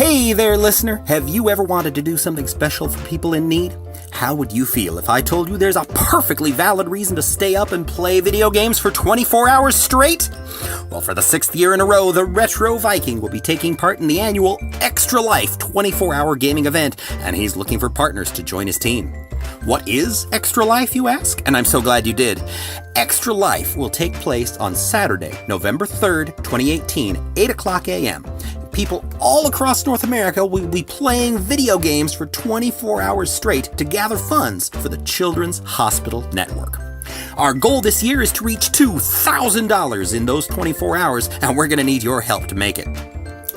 Hey there, listener! Have you ever wanted to do something special for people in need? How would you feel if I told you there's a perfectly valid reason to stay up and play video games for 24 hours straight? Well, for the 6th year in a row, the Retro Viking will be taking part in the annual Extra Life 24-hour gaming event, and he's looking for partners to join his team. What is Extra Life, you ask? And I'm so glad you did. Extra Life will take place on Saturday, November 3rd, 2018, 8 o'clock a.m. People all across North America will be playing video games for 24 hours straight to gather funds for the Children's Hospital Network. Our goal this year is to reach $2,000 in those 24 hours, and we're going to need your help to make it.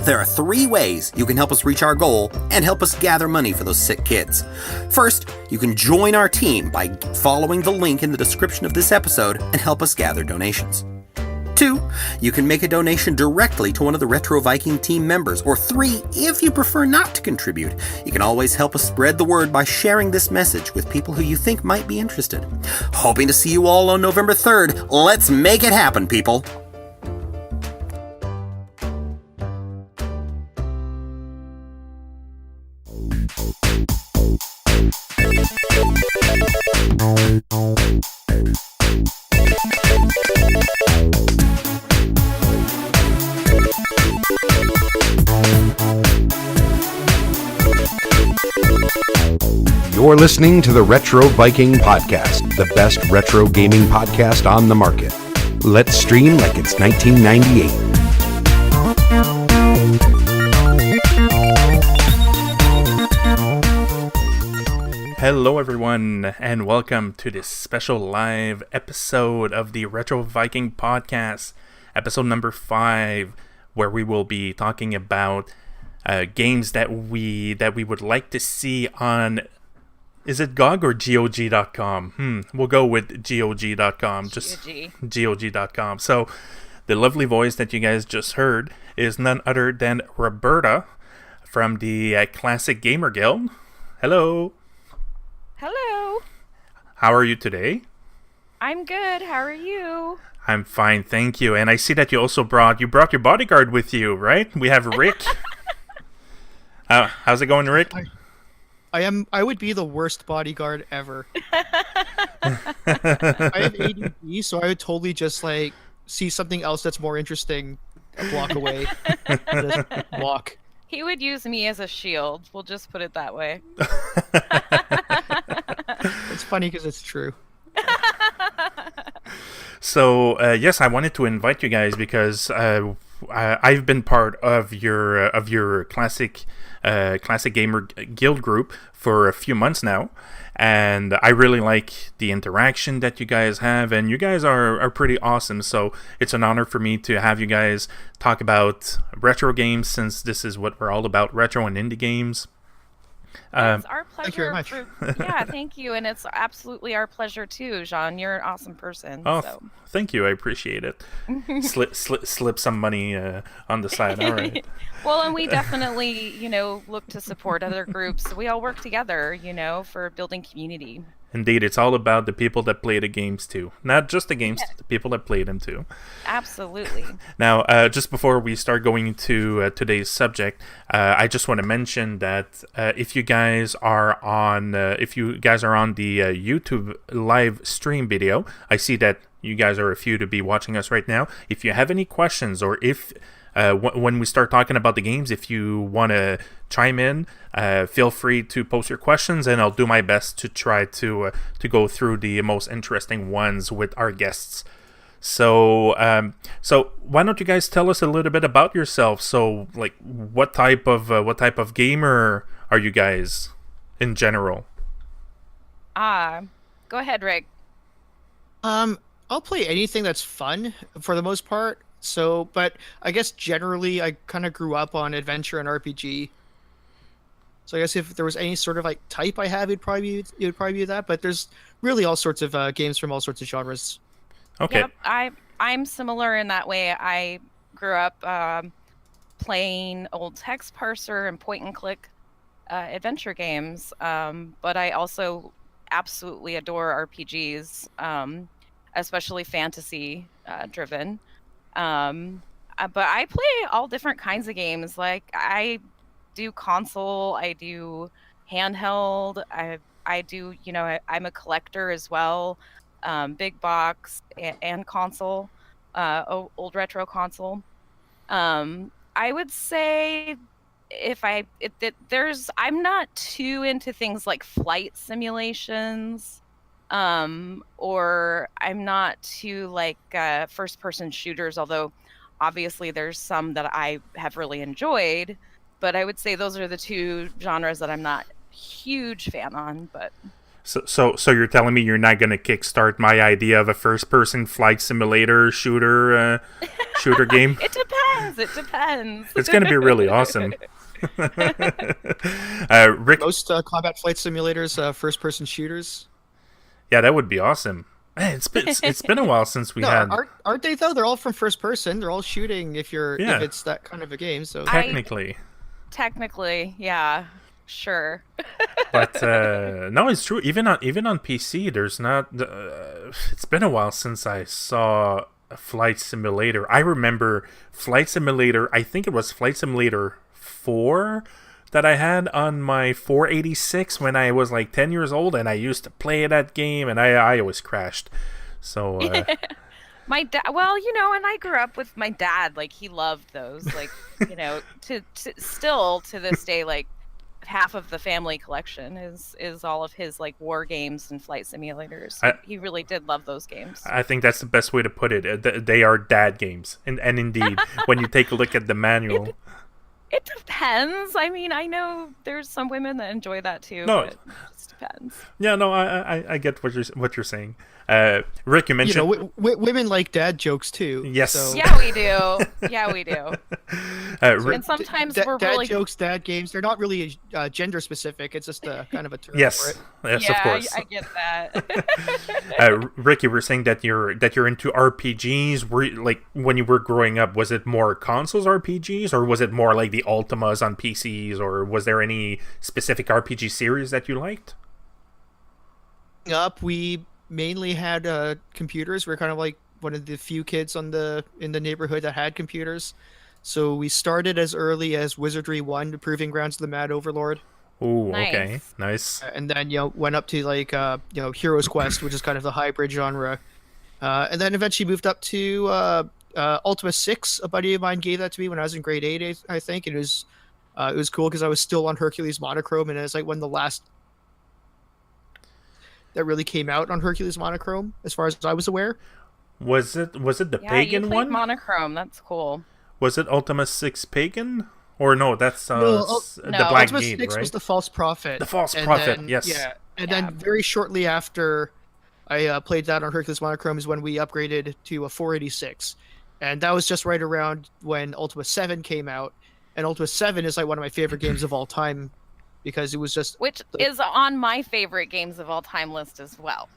There are 3 ways you can help us reach our goal and help us gather money for those sick kids. First, you can join our team by following the link in the description of this episode and help us gather donations. 2, you can make a donation directly to one of the Retro Viking team members. Or 3, if you prefer not to contribute, you can always help us spread the word by sharing this message with people who you think might be interested. Hoping to see you all on November 3rd. Let's make it happen, people! You're listening to the Retro Viking Podcast, the best retro gaming podcast on the market. Let's stream like it's 1998. Hello everyone, and welcome to this special live episode of the Retro Viking Podcast, episode number 5, where we will be talking about games that we would like to see on... Is it GOG or GOG.com? We'll go with GOG.com. Just GOG.com. So, the lovely voice that you guys just heard is none other than Roberta from the Classic Gamer Guild. Hello. Hello. How are you today? I'm good. How are you? I'm fine, thank you. And I see that you also brought your bodyguard with you, right? We have Rick. How's it going, Rick? I would be the worst bodyguard ever. I have ADD, so I would totally just see something else that's more interesting a block away. Just walk. He would use me as a shield. We'll just put it that way. It's funny because it's true. So yes, I wanted to invite you guys because I've been part of your classic gamer guild group for a few months now, and I really like the interaction that you guys have, and you guys are pretty awesome. So it's an honor for me to have you guys talk about retro games, since this is what we're all about: retro and indie games. It's our pleasure. Thank you very much. Yeah, thank you, and it's absolutely our pleasure too, Jean. You're an awesome person. Oh, so. Thank you. I appreciate it. slip some money on the side. All right. Well, and we definitely, look to support other groups. We all work together, for building community. Indeed, it's all about the people that play the games too. Not just the games, the people that play them too. Absolutely. Now, just before we start going into today's subject, I just want to mention that if you guys are on the YouTube live stream video, I see that you guys are a few to be watching us right now. If you have any questions, or if when we start talking about the games, if you want to chime in, feel free to post your questions, and I'll do my best to try to go through the most interesting ones with our guests. So why don't you guys tell us a little bit about yourself? So, what type of gamer are you guys in general? Go ahead, Rick. I'll play anything that's fun for the most part. So, but I guess generally I kind of grew up on adventure and RPG. So I guess if there was any sort of type I have, it would probably be that. But there's really all sorts of games from all sorts of genres. Okay. Yep, I'm similar in that way. I grew up playing old text parser and point and click adventure games, but I also absolutely adore RPGs, especially fantasy driven. But I play all different kinds of games. I do console, I do handheld, I do, I'm a collector as well, big box and console, old retro console. I would say I'm not too into things like flight simulations, or I'm not too like first person shooters, although obviously there's some that I have really enjoyed, but I would say those are the two genres that I'm not huge fan on. But So you're telling me you're not going to kickstart my idea of a first-person flight simulator shooter game? It depends. It depends. It's going to be really awesome. Rick, Most combat flight simulators, first-person shooters. yeah, that would be awesome. Man, it's been a while since we No, had. aren't they though? They're all from first person. They're all shooting if Yeah. it's that kind of a game. So Technically. Technically, yeah, sure. But no, it's true. Even on PC, there's not. It's been a while since I saw a flight simulator. I remember Flight Simulator. I think it was Flight Simulator 4 that I had on my 486 when I was like 10 years old, and I used to play that game, and I always crashed. So. My dad, well, and I grew up with my dad. Like, he loved those. Like, to still to this day, like, half of the family collection is all of his like war games and flight simulators. He really did love those games. I think that's the best way to put it. They are dad games, and indeed, when you take a look at the manual. It depends. I mean, I know there's some women that enjoy that too. No. But it just depends. Yeah, no, I get what you're saying. Rick, you mentioned women like dad jokes too. Yes. So. Yeah, we do. Yeah, we do. And sometimes we're dad really jokes, dad games. They're not really gender specific. It's just a kind of a term for yes, it. yes, yeah, of course. I get that. Rick, you were saying that you're into RPGs. Like when you were growing up, was it more consoles RPGs, or was it more like the Ultimas on PCs, or was there any specific RPG series that you liked? We mainly had computers. We're kind of like one of the few kids in the neighborhood that had computers. So we started as early as Wizardry 1, the Proving Grounds of the Mad Overlord. Ooh, Nice. okay, nice. And then went up to like Heroes Quest, which is kind of the hybrid genre. And then eventually moved up to Ultima 6. A buddy of mine gave that to me when I was in grade 8, I think. And it was cool because I was still on Hercules Monochrome, and it was like one of the last that really came out on Hercules Monochrome, as far as I was aware. Was it the Yeah, pagan you played one? Monochrome. That's cool. Was it Ultima 6 pagan? Or no, that's No, the Black Ultima Gate, 6 right? was the False Prophet. The False And Prophet, then- yes. Yeah, and Yeah. then very shortly after I played that on Hercules Monochrome is when we upgraded to a 486. And that was just right around when Ultima 7 came out. And Ultima 7 is like one of my favorite games of all time because it was just... Which is on my favorite games of all time list as well.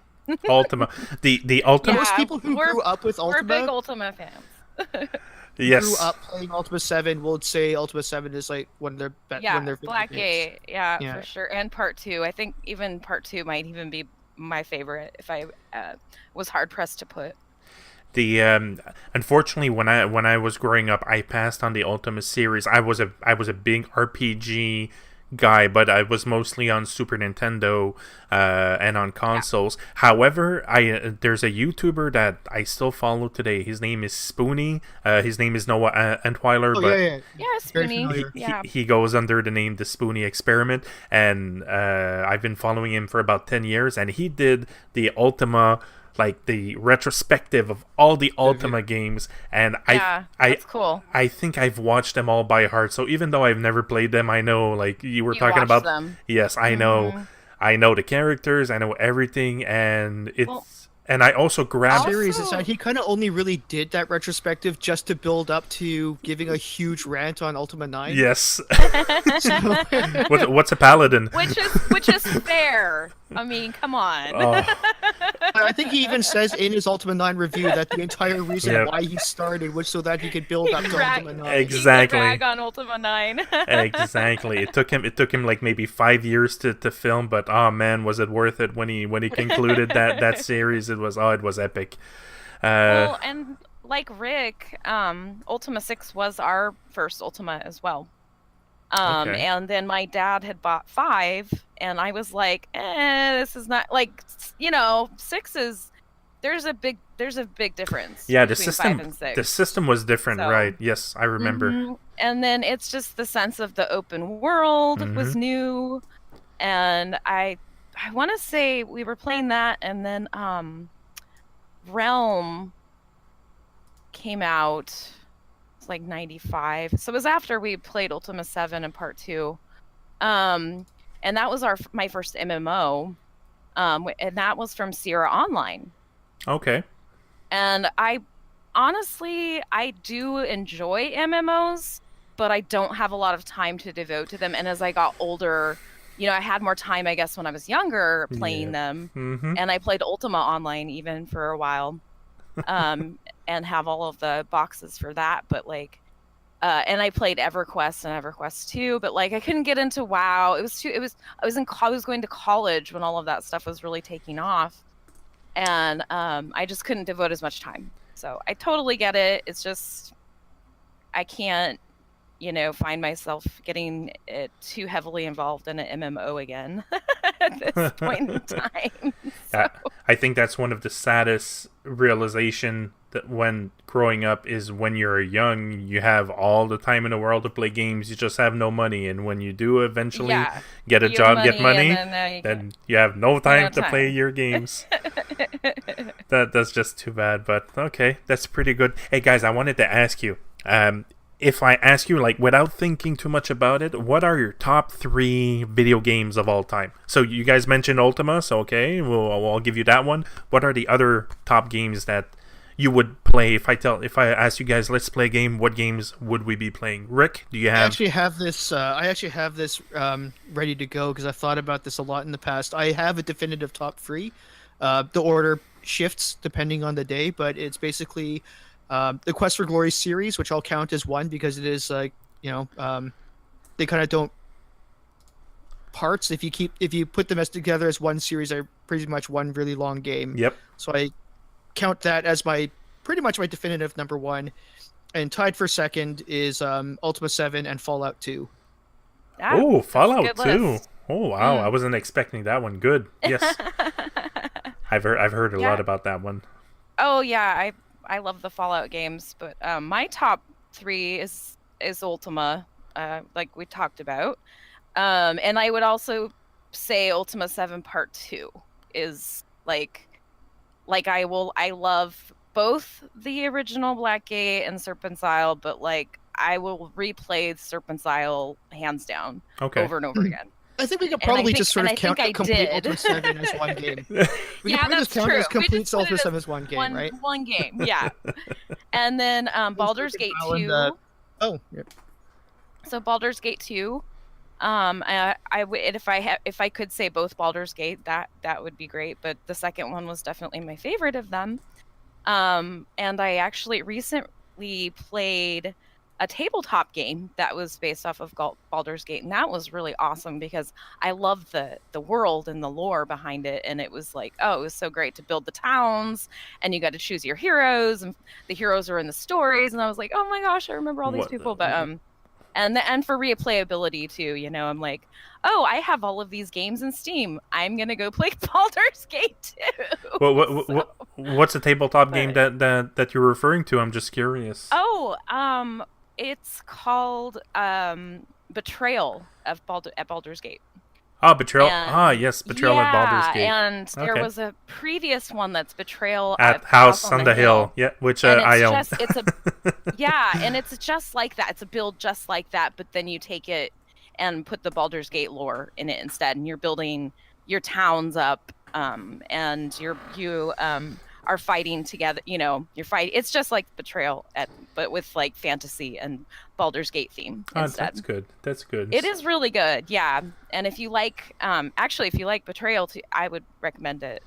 Ultima. The Ultima. Most people who grew up with We're big Ultima, Ultima fans. Yes. grew up playing Ultima 7 will say Ultima 7 is like one of their best. Yeah, one of their favorite games. Blackgate. Yeah, Yeah. for sure. And part 2. I think even part 2 might even be my favorite if I was hard pressed to put. The unfortunately, when I was growing up, I passed on the Ultima series. I was a big RPG guy, but I was mostly on Super Nintendo and on consoles. Yeah. However, there's a YouTuber that I still follow today. His name is Spoony. His name is Noah Entweiler. Oh, but yeah, Spoony. He goes under the name The Spoony Experiment, and I've been following him for about 10 years, and he did the Ultima, like the retrospective of all the Ultima games, and that's cool. I think I've watched them all by heart. So even though I've never played them, I know, like you were talking about them. Yes, I know. I know the characters, I know everything, and and I also grabbed series is that he kind of only really did that retrospective just to build up to giving a huge rant on Ultima 9. Yes. What's a paladin? Which is fair. I mean, come on. Oh. I think he even says in his Ultima 9 review that the entire reason why he started was so that he could build up to Ultima 9. Exactly. He could drag on Ultima 9. Exactly. It took him like maybe 5 years to film, but oh man, was it worth it when he concluded that series? It was epic. Well, and like Rick, Ultima 6 was our first Ultima as well. Okay. And then my dad had bought 5, and I was like, this is not like, 6 is there's a big difference Yeah, between 5 and 6. the system was different, So, right? Yes, I remember. And then it's just the sense of the open world was new, and I want to say we were playing that, and then Realm came out. It's like 95, so it was after we played Ultima 7 and Part 2, and that was my first MMO, and that was from Sierra Online. Okay. And I do enjoy MMOs, but I don't have a lot of time to devote to them. And as I got older, I had more time, I guess, when I was younger playing them. And I played Ultima Online even for a while, and have all of the boxes for that. But and I played EverQuest and EverQuest 2, but I couldn't get into WoW. I was going to college when all of that stuff was really taking off. And I just couldn't devote as much time. So I totally get it. It's just I can't, find myself getting too heavily involved in an MMO again at this point in time. So. I think that's one of the saddest realization that when growing up is when you're young, you have all the time in the world to play games. You just have no money, and when you do eventually get a job, get money, then you have no time to play your games. That's just too bad. But okay, that's pretty good. Hey guys, I wanted to ask you. If I ask you, without thinking too much about it, what are your top 3 video games of all time? So you guys mentioned Ultima, so okay, I'll give you that one. What are the other top games that you would play if I ask you guys, let's play a game? What games would we be playing? Rick, do you have? I actually have this ready to go because I've thought about this a lot in the past. I have a definitive top 3. The order shifts depending on the day, but it's basically. The Quest for Glory series, which I'll count as one because it is they kind of don't parts. If you put them as together as one series, they're pretty much one really long game. Yep. So I count that as pretty much my definitive number 1, and tied for second is Ultima 7 and Fallout 2. Oh, Fallout 2. Oh wow, I wasn't expecting that one. Good. Yes. I've heard a lot about that one. Oh yeah, I love the Fallout games, but my top 3 is Ultima, like we talked about, and I would also say Ultima 7 Part 2 is I love both the original Blackgate and Serpent's Isle, but I will replay Serpent's Isle hands down over and over again. I think we could probably just sort of count complete Ultima 7 as one game. We could just count as complete Ultima 7 as one game, right? One game, yeah. And then Baldur's Gate 2. Yeah. So Baldur's Gate 2. If I could say both Baldur's Gate, that would be great. But the second one was definitely my favorite of them. And I actually recently played a tabletop game that was based off of Baldur's Gate, and that was really awesome because I loved the world and the lore behind it, and it was it was so great to build the towns, and you got to choose your heroes, and the heroes are in the stories, and I was like, oh my gosh, I remember all these people. But and for replayability too, I'm like, oh, I have all of these games in Steam, I'm gonna go play Baldur's Gate 2. Well, what's the tabletop game that you're referring to? I'm just curious. It's called Betrayal at Baldur's Gate. Oh, Betrayal. Yes, Betrayal at Baldur's Gate. And there was a previous one that's Betrayal at House on the Hill. Yeah, which I own. And it's just like that. It's a build just like that, but then you take it and put the Baldur's Gate lore in it instead, and you're building your towns up, and you are fighting together. You're fighting. It's just like Betrayal but with fantasy and Baldur's Gate theme instead. That's good. It is really good, yeah. And if you like, if you like Betrayal, I would recommend it.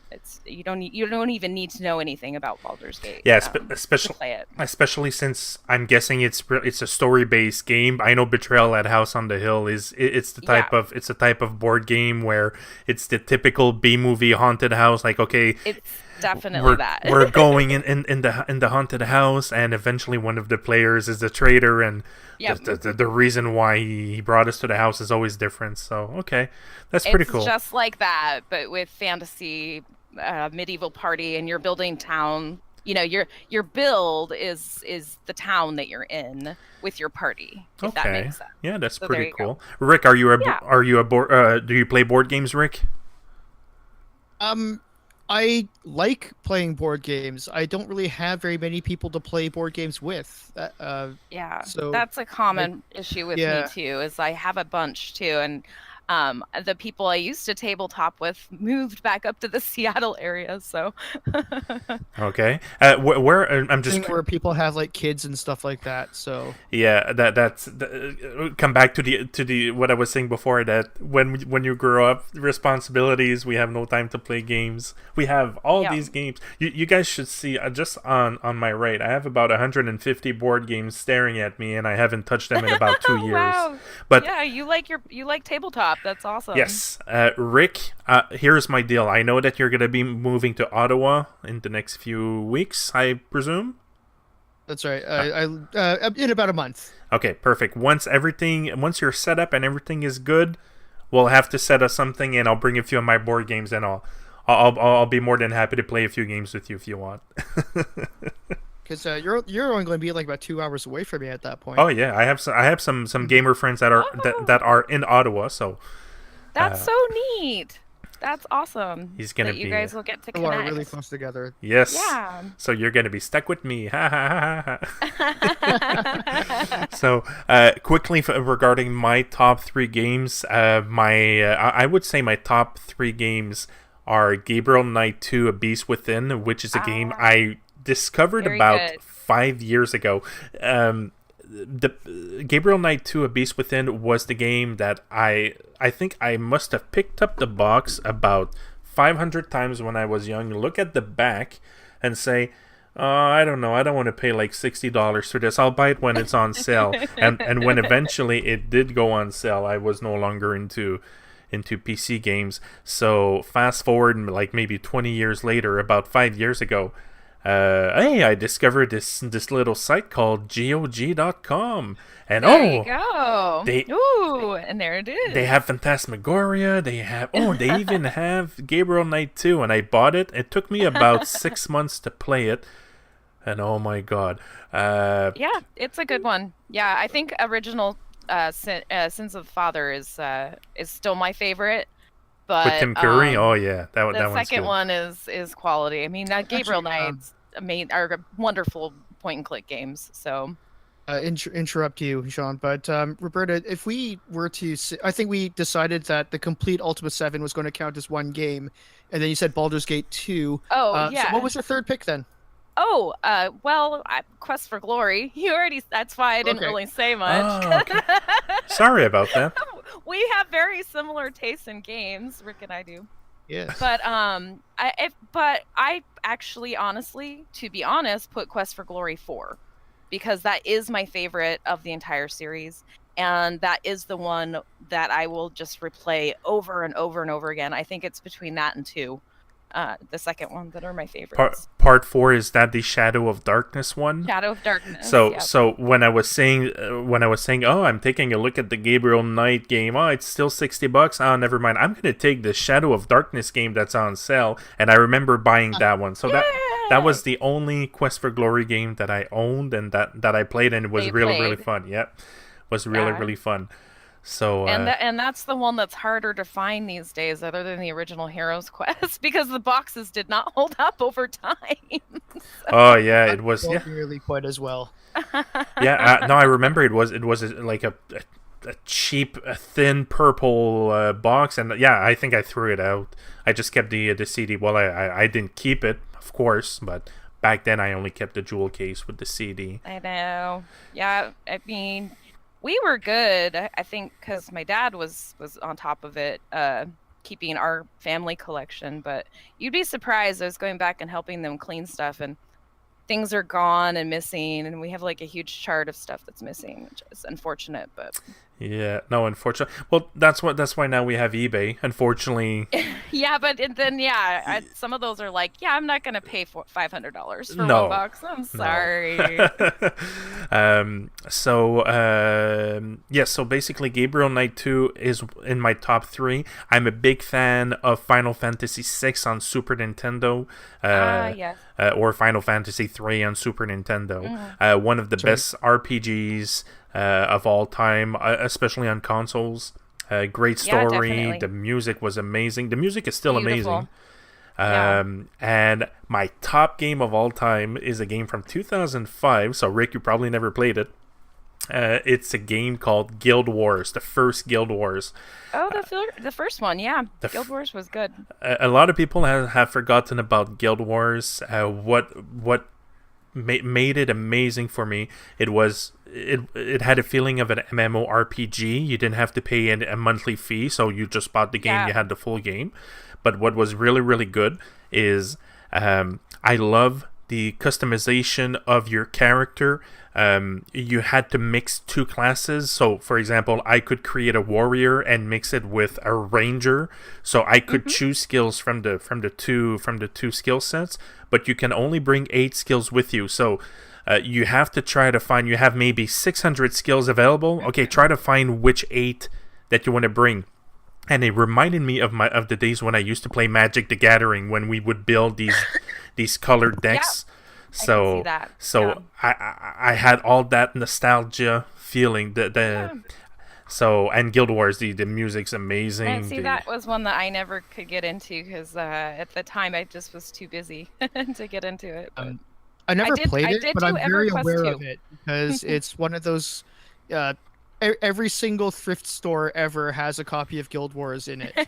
You don't even need to know anything about Baldur's Gate. Yeah, to play it. Especially since I'm guessing it's a story-based game. I know Betrayal at House on the Hill it's the type of board game where it's the typical B-movie haunted house. definitely that. We're going in the haunted house, and eventually one of the players is the traitor, and the reason why he brought us to the house is always different. So okay, that's pretty cool. It's just like that, but with fantasy, medieval party, and you're building town. You know, your build is the town that you're in with your party. If that makes sense. Yeah, that's so pretty cool. Rick, are you a board? Do you play board games, Rick? I like playing board games. I don't really have very many people to play board games with. So that's a common issue with me too. Is I have a bunch too, and the people I used to tabletop with moved back up to the Seattle area. So okay, where I'm just where people have like kids and stuff like that. So yeah, that's come back to the what I was saying before, that when you grow up, responsibilities, we have no time to play games. We have all these games. You guys should see just on my right, I have about 150 board games staring at me, and I haven't touched them in about 2 years. Wow. But yeah, you like tabletop. That's awesome. Yes. Rick, here's my deal. I know that you're going to be moving to Ottawa in the next few weeks, I presume? That's right. In about a month. Okay, perfect. Once you're set up and everything is good, we'll have to set up something, and I'll bring a few of my board games, and I'll be more than happy to play a few games with you if you want. Because you're only going to be like about 2 hours away from me at that point. Oh yeah, I have some gamer friends that are in Ottawa, so that's so neat. That's awesome. He's gonna you guys will get to connect. connect. We're really close together. Yes. Yeah. So you're gonna be stuck with me. Ha ha ha ha. So quickly regarding my top 3 games, I would say my top 3 games are Gabriel Knight 2: A Beast Within, which is a game I discovered about 5 years ago. The Gabriel Knight 2: A Beast Within was the game that I think I must have picked up the box about 500 times when I was young, look at the back and say, I don't know, I don't want to pay like $60 for this. I'll buy it when it's on sale. and when eventually it did go on sale, I was no longer into PC games. So fast forward like maybe 20 years later, about 5 years ago, I discovered this little site called GOG.com, and there you go. And there it is. They have Phantasmagoria. They even have Gabriel Knight 2, and I bought it. It took me about 6 months to play it, and oh my god. Yeah, it's a good one. Yeah, I think original Sins of the Father is still my favorite. But with Tim Curry, oh yeah, that one's the second good. one is quality. I mean, Gabriel Knights are wonderful point and click games. So, interrupt you, Sean, but Roberta, if we were to, I think we decided that the complete Ultima 7 was going to count as one game, and then you said Baldur's Gate 2. Oh yeah. So what was your third pick then? Oh, Quest for Glory. That's why I didn't really say much. Oh, okay. Sorry about that. We have very similar tastes in games, Rick and I do. Yes. But I actually, honestly, to be honest, put Quest for Glory 4 because that is my favorite of the entire series, and that is the one that I will just replay over and over and over again. I think it's between that and 2. The second one that are my favorites. Part 4, is that the Shadow of Darkness one? Shadow of Darkness. So when I was saying, oh, I'm taking a look at the Gabriel Knight game. Oh, it's still $60. Oh, never mind. I'm gonna take the Shadow of Darkness game that's on sale, and I remember buying that one. So that was the only Quest for Glory game that I owned and that I played, and it was really fun. Yep, was really fun. So and that's the one that's harder to find these days, other than the original Heroes Quest, because the boxes did not hold up over time. Oh yeah, it was really quite as well. Yeah, no, I remember it was like a cheap, thin purple box, and yeah, I think I threw it out. I just kept the CD. Well, I didn't keep it, of course, but back then I only kept the jewel case with the CD. I know. Yeah, I mean, we were good, I think, because my dad was on top of it, keeping our family collection. But you'd be surprised. I was going back and helping them clean stuff, and things are gone and missing, and we have like a huge chart of stuff that's missing, which is unfortunate. But Yeah, no, unfortunately. Well, that's why now we have eBay. Unfortunately, Yeah, but then some of those are like, yeah, I'm not gonna pay for $500 for no, $1. I'm no. sorry. Yeah. So basically, Gabriel Knight 2 is in my top 3. I'm a big fan of Final Fantasy 6 on Super Nintendo. Yes. Or Final Fantasy 3 on Super Nintendo. One of the best RPGs of all time, especially on consoles. Great story. Definitely. The music was amazing. The music is still Beautiful. amazing. And my top game of all time is a game from 2005. So, Rick, you probably never played it. It's a game called Guild Wars, the first Guild Wars. Oh, the first one, yeah. Guild Wars was good. A lot of people have forgotten about Guild Wars. What made it amazing for me, it had a feeling of an MMORPG. You didn't have to pay a monthly fee, so you just bought the game, you had the full game. But what was really, really good is I love the customization of your character. You had to mix 2 classes. So, for example, I could create a warrior and mix it with a ranger. So I could choose skills from the two skill sets, but you can only bring 8 skills with you. So you have to try to find. You have maybe 600 skills available. Okay, try to find which 8 that you want to bring. And it reminded me of the days when I used to play Magic the Gathering, when we would build these colored decks. I can see that. I had all that nostalgia feeling. So, and Guild Wars, the music's amazing. And see, that was one that I never could get into because at the time I just was too busy to get into it. But I never played it, but I'm very aware 2. of it because it's one of those. Every single thrift store ever has a copy of Guild Wars in it.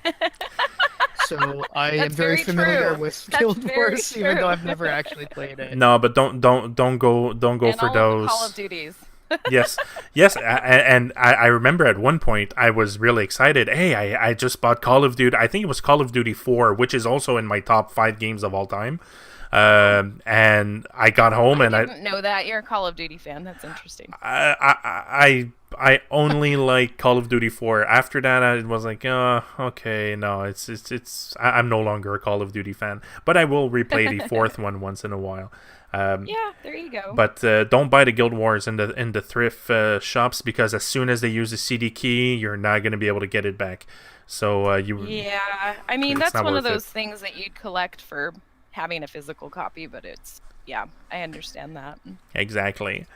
So I am very familiar with Guild Wars, even though I've never actually played it. No, but don't go and for all those. The Call of Duties. yes, and I remember at one point I was really excited. Hey, I just bought Call of Duty. I think it was Call of Duty 4, which is also in my top 5 games of all time. And I got home and I didn't know that you're a Call of Duty fan. That's interesting. I only like Call of Duty 4. After that, I was like, okay, no, I'm no longer a Call of Duty fan. But I will replay the 4th one once in a while. Yeah, there you go. But don't buy the Guild Wars in the thrift shops, because as soon as they use a CD key, you're not going to be able to get it back. So Yeah, I mean that's one of those things that you'd collect for having a physical copy, but I understand that. Exactly.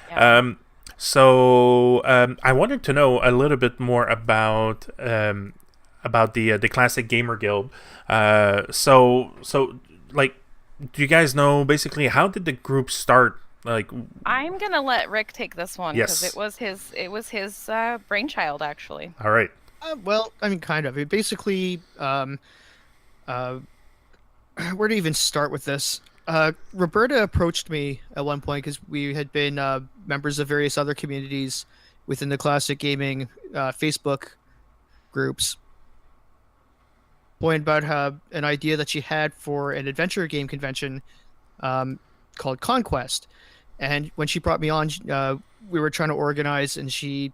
Yeah. So I wanted to know a little bit more about the Classic Gamer Guild. So like, do you guys know basically how did the group start? Like, I'm gonna let Rick take this one because Yes. it was his brainchild actually. All right. Well, I mean, kind of. It basically, where to even start with this? Roberta approached me at one point because we had been members of various other communities within the Classic Gaming Facebook groups. Point about an idea that she had for an adventure game convention called Conquest. And when she brought me on, we were trying to organize, and she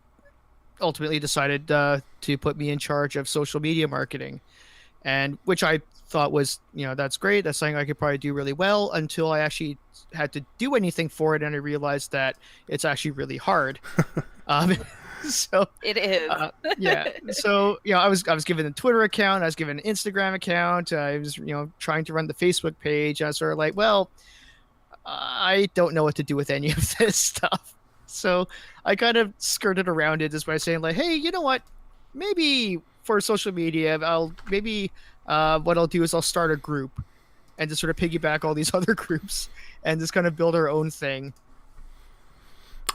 ultimately decided to put me in charge of social media marketing, and which I thought was, that's great. That's something I could probably do really well, until I actually had to do anything for it, and I realized that it's actually really hard. So it is. Yeah. So I was given a Twitter account, I was given an Instagram account, I was trying to run the Facebook page. I was sort of like, well, I don't know what to do with any of this stuff. So I kind of skirted around it just by saying like, hey, you know what? Maybe for social media, what I'll do is I'll start a group and just sort of piggyback all these other groups and just kind of build our own thing.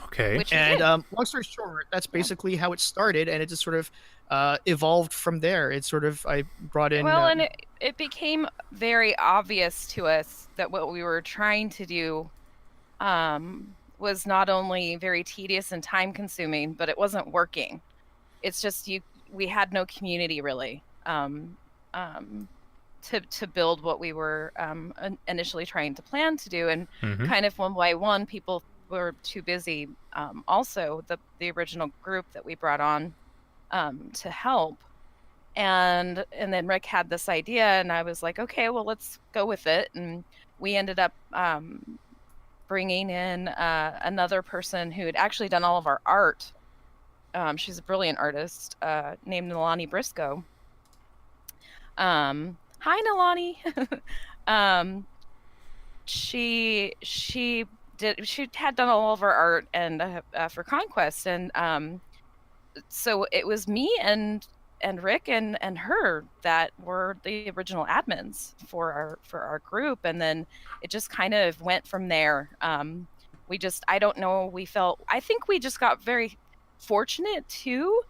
Okay. And long story short, that's basically how it started, and it just sort of evolved from there. It sort of, I brought in... Well, and it became very obvious to us that what we were trying to do was not only very tedious and time-consuming, but it wasn't working. It's just we had no community, really, to build what we were initially trying to plan to do. And kind of one by one, people were too busy. Also, the original group that we brought on to help, and then Rick had this idea, and I was like, okay, well, let's go with it. And we ended up bringing in another person who had actually done all of our art. She's a brilliant artist named Nalani Briscoe. Hi, Nalani. She had done all of our art and for Conquest, and so it was me and Rick and her that were the original admins for our group, and then it just kind of went from there. I don't know, I think we just got very fortunate too,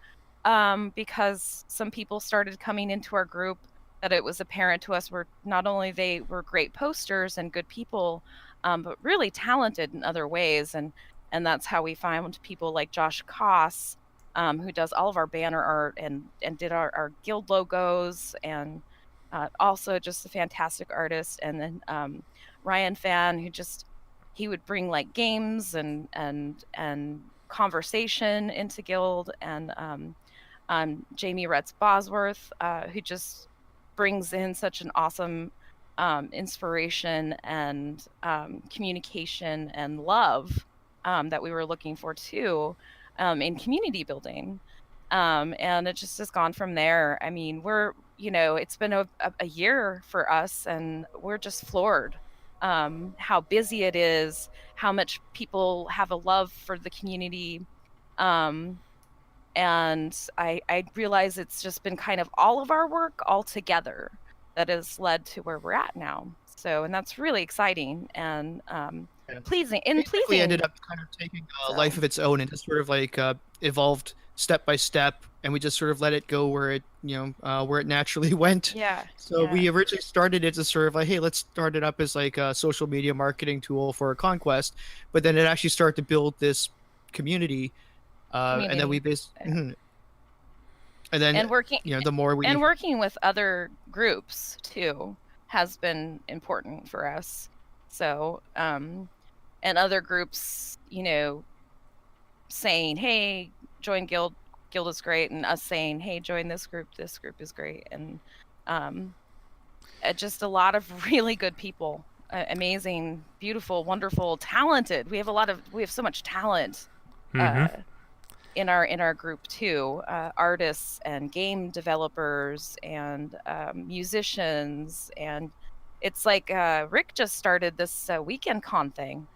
because some people started coming into our group that it was apparent to us were not only they were great posters and good people, but really talented in other ways, and that's how we found people like Josh Koss, who does all of our banner art and did our guild logos, and also just a fantastic artist. And then Ryan Fan, he would bring like games and conversation into guild, and Jamie Retz Bosworth, who just brings in such an awesome inspiration and communication and love that we were looking for too, in community building. And it just has gone from there. I mean, it's been a year for us, and we're just floored how busy it is, how much people have a love for the community. And I realize it's just been kind of all of our work all together that has led to where we're at now. So, and that's really exciting and pleasing. We ended up kind of taking a life of its own and just sort of like evolved step by step, and we just sort of let it go where it where it naturally went. Yeah. So we originally started it as sort of like, hey, let's start it up as like a social media marketing tool for Conquest, but then it actually started to build this community. And then we and then working, the more we working with other groups too has been important for us. So and other groups, saying, hey, join guild is great, and us saying, hey, join this group is great. And just a lot of really good people, amazing, beautiful, wonderful, talented. We have so much talent. In our group too, artists and game developers and musicians, and it's like Rick just started this weekend con thing,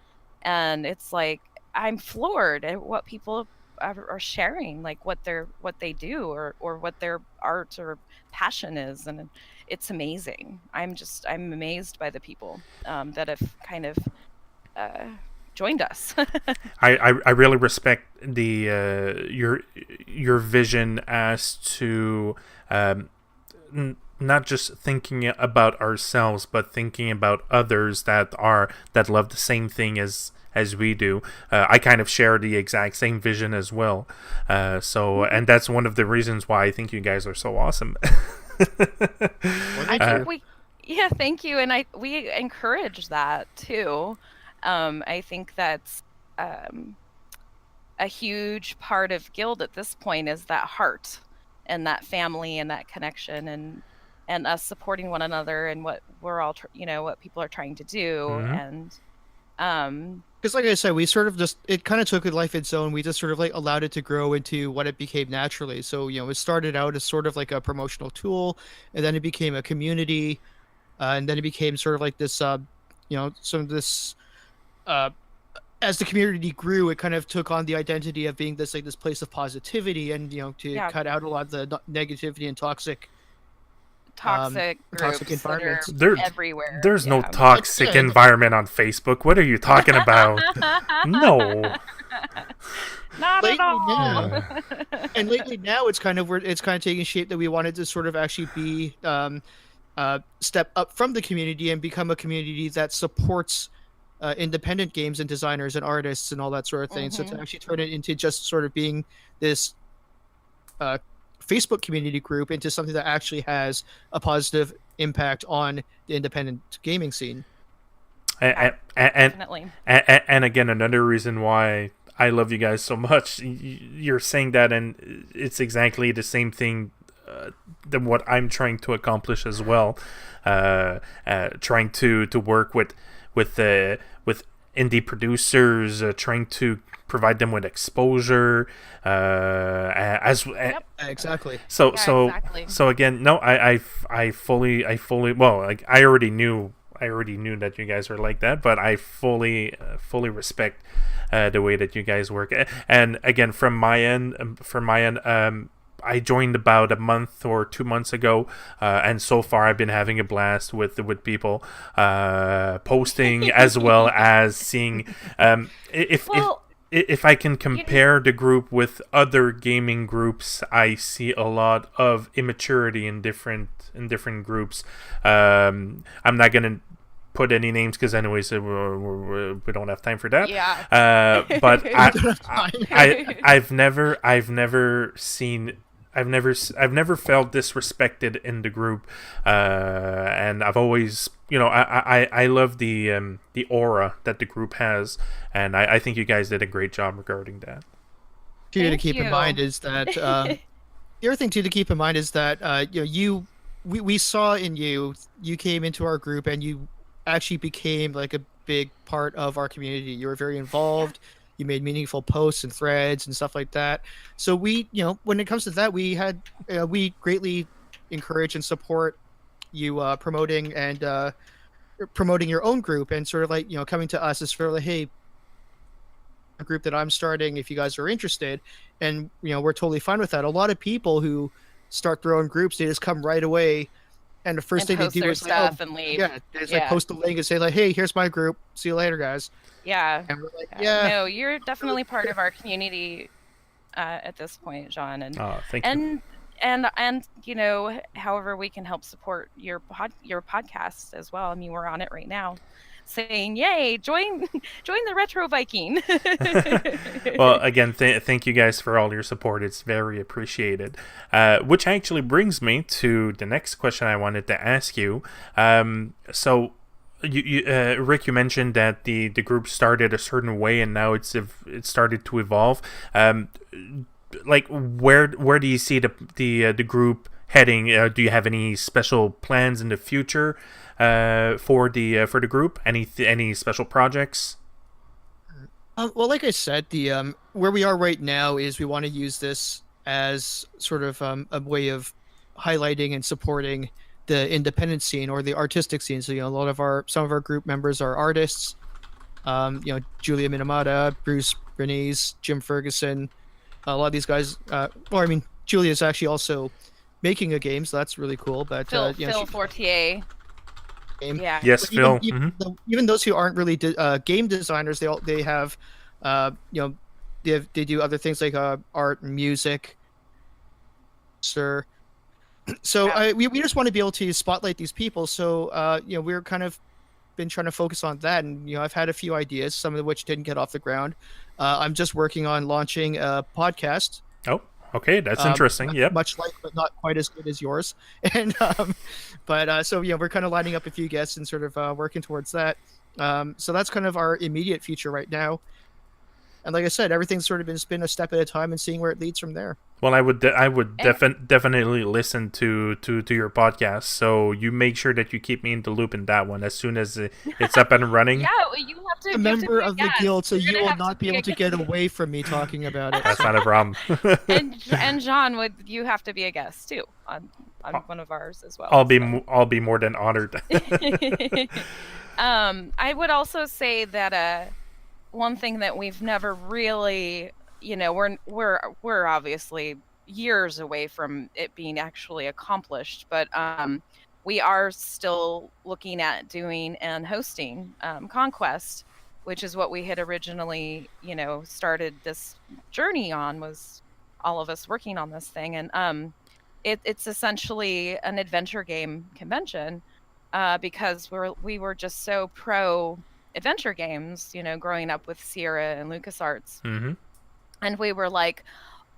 and it's like I'm floored at what people are sharing, like what they do or what their art or passion is, and it's amazing. I'm amazed by the people that have kind of joined us. I really respect the your vision as to not just thinking about ourselves, but thinking about others that love the same thing as we do. I kind of share the exact same vision as well. And that's one of the reasons why I think you guys are so awesome. I think thank you, and we encourage that too. I think that's a huge part of guild at this point, is that heart and that family and that connection and us supporting one another and what we're all what people are trying to do. And because like I said, we sort of it kind of took a life its own. We just sort of like allowed it to grow into what it became naturally. So it started out as sort of like a promotional tool, and then it became a community, and then it became sort of like this some of this as the community grew, it kind of took on the identity of being this place of positivity, and to cut out a lot of the negativity and toxic groups environments. There's everywhere. There's no toxic environment on Facebook. What are you talking about? No. Not lately at all. Now, and lately now it's kind of taking shape that we wanted to sort of actually be step up from the community and become a community that supports independent games and designers and artists and all that sort of thing. So to actually turn it into just sort of being this Facebook community group into something that actually has a positive impact on the independent gaming scene. Definitely. And again, another reason why I love you guys so much. You're saying that, and it's exactly the same thing than what I'm trying to accomplish as well. Trying to work with indie producers, trying to provide them with exposure, Exactly. So again, no, I fully well, like I already knew that you guys were like that, but I fully respect the way that you guys work. And again, from my end, I joined about a month or 2 months ago, and so far I've been having a blast with people posting as well as seeing if I can compare the group with other gaming groups, I see a lot of immaturity in different groups. I'm not gonna put any names because anyways we don't have time for that. Yeah. But I've never felt disrespected in the group, and I've always, I love the aura that the group has, and I think you guys did a great job regarding that. To keep in mind is that the other thing to keep in mind is that we saw in you came into our group and you actually became like a big part of our community. You were very involved. You made meaningful posts and threads and stuff like that. So we, when it comes to that, we greatly encourage and support you promoting your own group, and sort of like, coming to us as sort of like, hey, a group that I'm starting, if you guys are interested. And, we're totally fine with that. A lot of people who start their own groups, they just come right away. And the first thing they do is stuff and leave. Yeah, they like post a link and say like, "Hey, here's my group. See you later, guys." Yeah. And we're like, yeah. No, you're definitely part of our community at this point, John. And thank you. And however we can help support your podcast as well. I mean, we're on it right now, saying, "Yay, join the Retro Viking." Well, again, thank you guys for all your support. It's very appreciated. Which actually brings me to the next question I wanted to ask you. So, Rick, you mentioned that the group started a certain way and now it started to evolve. Like, where do you see the group heading? Do you have any special plans in the future for the group? Any special projects? Well, like I said, the where we are right now is we want to use this as sort of a way of highlighting and supporting the independent scene or the artistic scene. So, some of our group members are artists. Julia Minamata, Bruce Bernice, Jim Ferguson. A lot of these guys. Julia's actually also making a game, so that's really cool. But Phil Fortier. Game. Yeah. Yes, Phil. Even those who aren't really game designers, they have, they do other things like art and music. So we just want to be able to spotlight these people. So we're kind of been trying to focus on that, and I've had a few ideas, some of which didn't get off the ground. I'm just working on launching a podcast. Oh, okay, that's interesting. Yep. Much like, but not quite as good as yours. And so we're kind of lining up a few guests and sort of working towards that. So that's kind of our immediate future right now. And like I said, everything's sort of been a step at a time and seeing where it leads from there. Well, I would definitely listen to your podcast. So you make sure that you keep me in the loop in that one as soon as it's up and running. Yeah, you have to. A member of the guild, so you will not be able to get away from me talking about it. That's not a problem. and John, you have to be a guest too on one of ours as well. I'll be more than honored. I would also say that one thing that we've never really, we're obviously years away from it being actually accomplished, but we are still looking at doing and hosting Conquest, which is what we had originally, started this journey on, was all of us working on this thing. And it's essentially an adventure game convention because we were just so pro adventure games, growing up with Sierra and LucasArts. Mm-hmm. And we were like,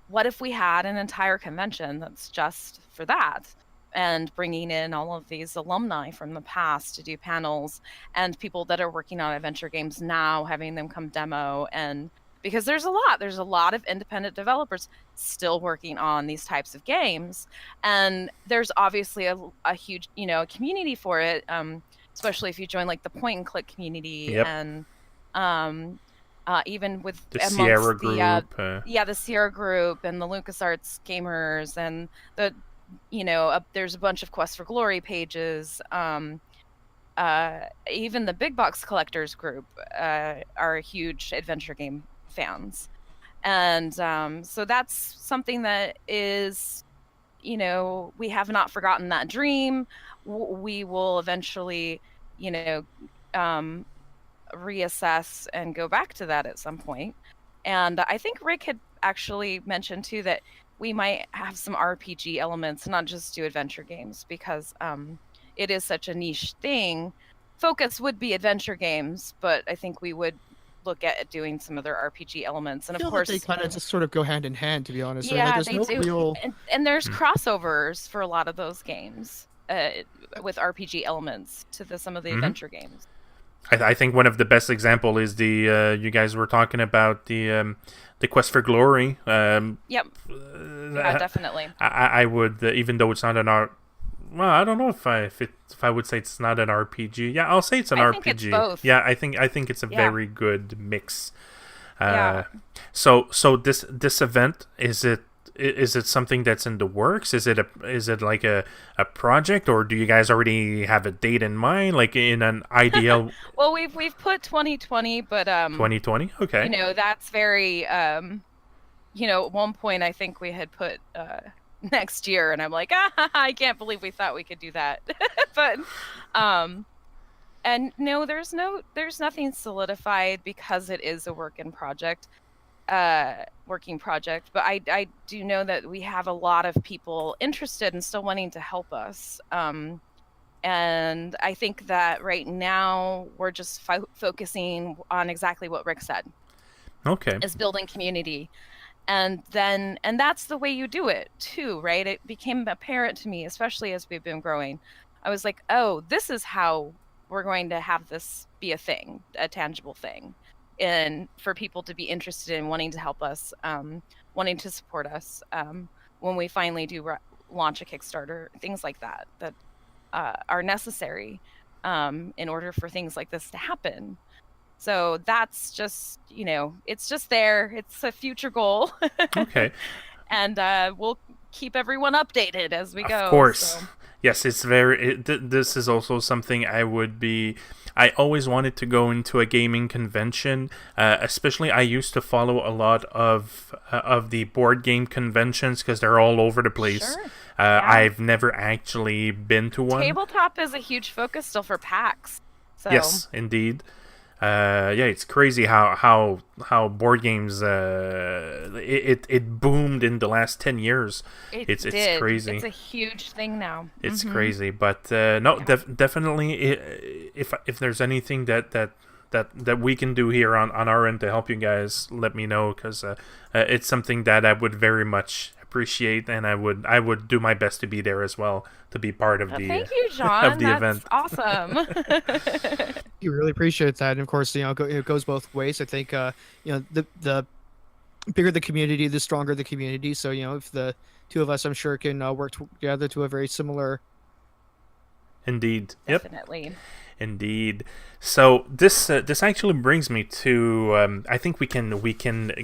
what if we had an entire convention that's just for that? and bringing in all of these alumni from the past to do panels, and people that are working on adventure games now, having them come demo. And because there's a lot of independent developers still working on these types of games, and there's obviously a huge, community for it, especially if you join like the point and click community. Yep. And even with the Sierra group, the Sierra group and the LucasArts gamers, and the there's a bunch of Quest for Glory pages. Even the big box collectors group are huge adventure game fans, and so that's something that is, we have not forgotten that dream. We will eventually, reassess and go back to that at some point. And I think Rick had actually mentioned too that we might have some RPG elements, not just do adventure games, because it is such a niche thing. Focus would be adventure games, but I think we would look at doing some other RPG elements. And I feel of course, they kind of just sort of go hand in hand, to be honest. Yeah, there's they no do. Real... And there's crossovers for a lot of those games with RPG elements to some of the adventure games. I think one of the best example is the you guys were talking about the Quest for Glory. Yep. Yeah, definitely. I would, even though it's not an art. Well, I don't know if I would say it's not an RPG. Yeah, I'll say it's an RPG. I think it's both. Yeah, I think it's a very good mix. Yeah. So this event, is it something that's in the works? Is it like a project, or do you guys already have a date in mind, like in an ideal? Well, we've put 2020, but 2020. Okay. That's very at one point I think we had put next year, and I'm like, I can't believe we thought we could do that. But and no, there's nothing solidified, because it is a working project. But I do know that we have a lot of people interested and still wanting to help us, and I think that right now we're just focusing on exactly what Rick said. Okay. Is building community. And that's the way you do it too, right? It became apparent to me, especially as we've been growing. I was like, oh, this is how we're going to have this be a thing, a tangible thing. And for people to be interested in wanting to help us, wanting to support us, when we finally do launch a Kickstarter, things like that are necessary in order for things like this to happen. So that's just, it's just there. It's a future goal. Okay. And we'll keep everyone updated as we go. Of course. So. Yes, it's this is also something I always wanted to go into a gaming convention, especially I used to follow a lot of the board game conventions, because they're all over the place. Sure. Yeah. I've never actually been to one. Tabletop is a huge focus still for PAX. So. Yes, indeed. It's crazy how board games it boomed in the last 10 years. It's crazy. It's a huge thing now. It's crazy, but definitely if there's anything that we can do here on our end to help you guys, let me know, because it's something that I would very much appreciate, and I would do my best to be there as well, to be part of the thank you, John. of the That's event. Awesome. You really appreciate that, and of course, it goes both ways. I think the bigger the community, the stronger the community. So if the two of us, I'm sure, can work together to a very similar. Indeed. Definitely. Yep. Indeed. So this actually brings me to I think we can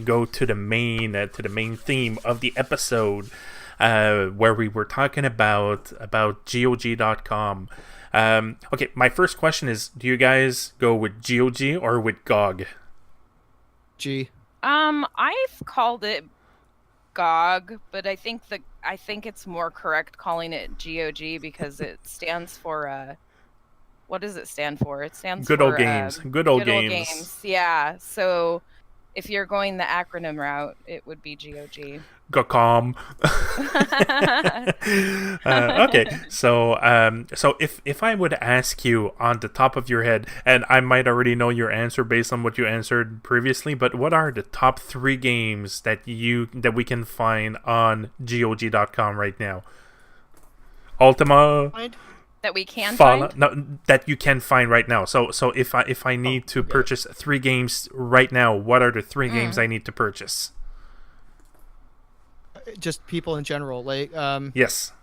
go to the main theme of the episode, where we were talking about GOG.com. Okay, my first question is: do you guys go with GOG or with GOG? G. I've called it GOG, but I think it's more correct calling it GOG, because it stands for what does it stand for? It stands Good for old games. Good old games. Yeah. So if you're going the acronym route, it would be GOG. GOCOM. Okay, so if I would ask you on the top of your head, and I might already know your answer based on what you answered previously, but what are the top 3 games that we can find on GOG.com right now? Ultima, that we can Fallout, find. no, that you can find right now. So if I need to purchase 3 games right now, what are the 3 games I need to purchase? Just people in general, like Yes.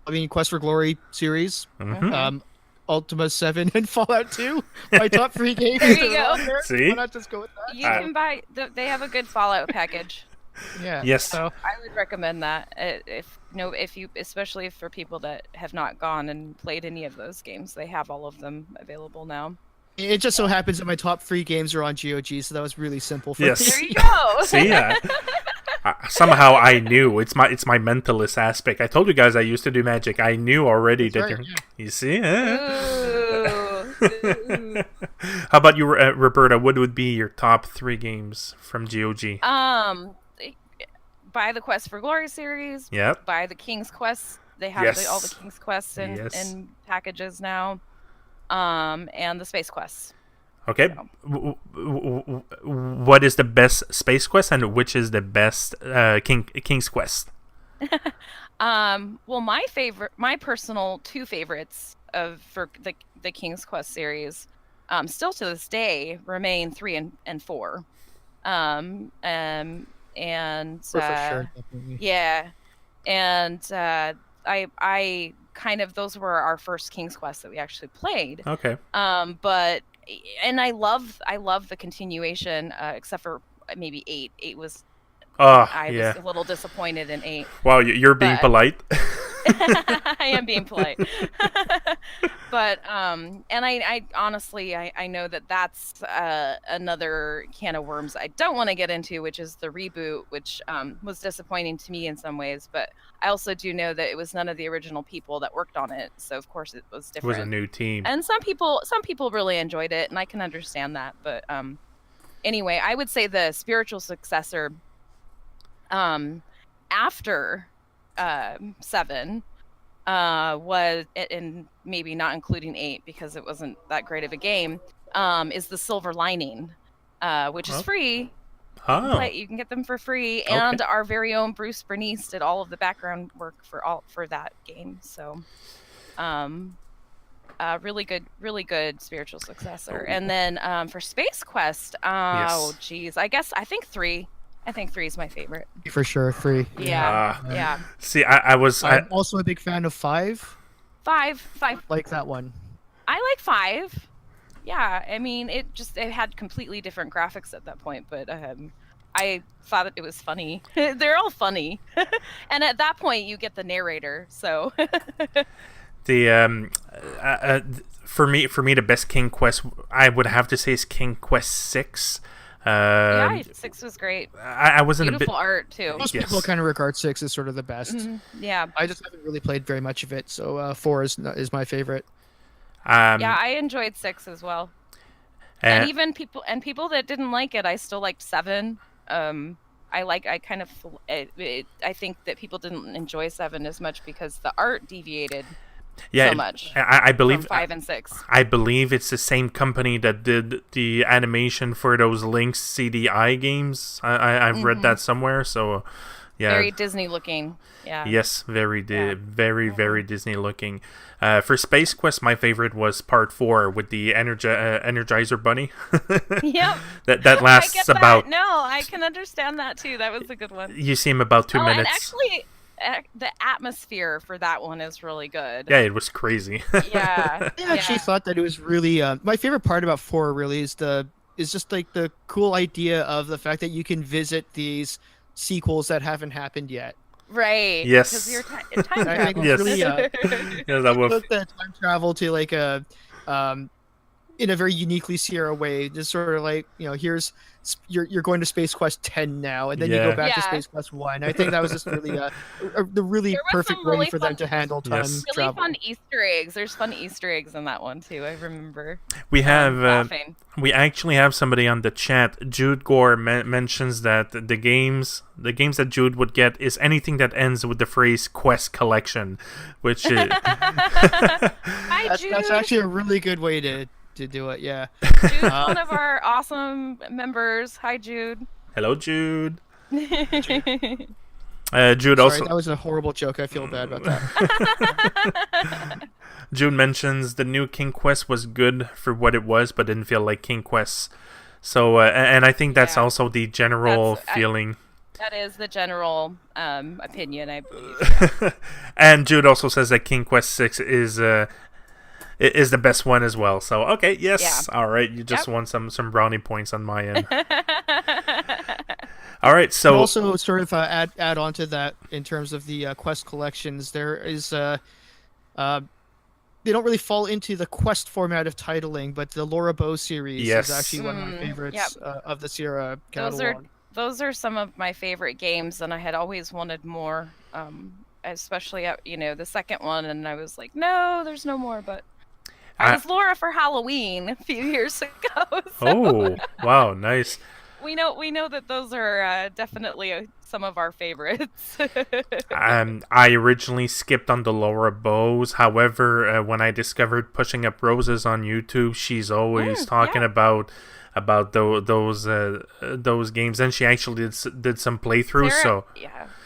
I mean, Quest for Glory series, Mm-hmm. Ultima 7, and Fallout 2. My top 3 games. There you go. See? Why not just go with that? You can buy. They have a good Fallout package. Yeah. Yes. So I would recommend that if you, especially for people that have not gone and played any of those games, they have all of them available now. it just so happens that my top 3 games are on GOG, so that was really simple for Yes. There me. you go. See, somehow I knew. It's my mentalist aspect. I told you guys I used to do magic. I knew already That's that right, you see. Ooh. How about you, Roberta? What would be your top 3 games from GOG? Buy the Quest for Glory series. Yep. Buy the King's Quest. They have Yes. all the King's Quests in Yes. packages now. And the Space Quests. Okay. What is the best Space Quest and which is the best King's Quest? Well, my personal 2 favorites for the King's Quest series, still to this day remain 3 and 4. And For sure, definitely. yeah, and I kind of, those were our first King's Quest that we actually played. Okay. But I love the continuation, except for maybe 8. 8 was I was a little disappointed in 8. Wow, you're being but- polite. I am being polite. But and I honestly I know that that's another can of worms I don't want to get into, which is the reboot, which was disappointing to me in some ways, but I also do know that it was none of the original people that worked on it, so of course it was It different. was a new team. And some people really enjoyed it, and I can understand that, but anyway, I would say the spiritual successor after 7 was, and maybe not including 8 because it wasn't that great of a game, is the Silver Lining, which is free. Oh. You can get them for free, and our very own Bruce Bernice did all of the background work for that game. So, really good spiritual successor. And then for Space Quest, geez, I think 3. I think 3 is my favorite. For sure, 3. Yeah. See, I'm also a big fan of 5. 5. Like that one. I like 5. Yeah, I mean, it had completely different graphics at that point, but I thought it was funny. They're all funny, and at that point, you get the narrator. So the for me the best King Quest I would have to say is King Quest 6. Yeah, 6 was great. I wasn't Beautiful a bit. art too. Most people kind of regard 6 as sort of the best. Yeah. I just haven't really played very much of it, so 4 is my favorite. Yeah, I enjoyed 6 as well. And even people that didn't like it, I still liked 7. I think that people didn't enjoy 7 as much because the art deviated so much. I believe from 5 and 6. I believe it's the same company that did the animation for those Lynx CDI games. I've read that somewhere. So, yeah. Very Disney looking. Yeah. Yes, very Disney looking. For Space Quest, my favorite was Part 4 with the Energizer Bunny. Yep. that lasts I get about. That. No, I can understand that too. That was a good one. You see him about 2 minutes. And actually, the atmosphere for that one is really good. Yeah, it was crazy. Yeah. I actually thought that it was really my favorite part about 4 really is just like the cool idea of the fact that you can visit these sequels that haven't happened yet. Right. Yes. Because you're time I think travel. it's really Yeah, that was. took the time travel to like a in a very uniquely Sierra way, just sort of like, you're going to Space Quest 10 now, and then you go back to Space Quest 1. I think that was just really the really perfect way for them to handle time Really travel. fun Easter eggs. There's fun Easter eggs in that one too. I remember. We have laughing. we actually have somebody on the chat. Jude Gore mentions that the games that Jude would get is anything that ends with the phrase "Quest Collection," which is Hi, Jude. That's actually a really good way to do it. Yeah. Jude's one of our awesome members. Hi, Jude. hello, Jude. Jude Sorry, also that was a horrible joke. I feel bad about that. Jude mentions the new King Quest was good for what it was, but didn't feel like King Quest. So, and I think that's also the general feeling. That is the general opinion, I believe. And Jude also says that King Quest 6 is the best one as well. So, okay, yes, all right, you just won some brownie points on my end. All right, so and also sort of add on to that in terms of the quest collections. There is they don't really fall into the quest format of titling, but the Laura Bow series is actually one of my favorites of the Sierra catalog. Those are some of my favorite games, and I had always wanted more, especially at the second one, and I was like, no, there's no more, but I was Laura for Halloween a few years ago. So. Oh, wow, nice. We know that those are definitely some of our favorites. I originally skipped on the Laura Bows. However, when I discovered Pushing Up Roses on YouTube, she's always talking about those games, and she actually did some playthroughs.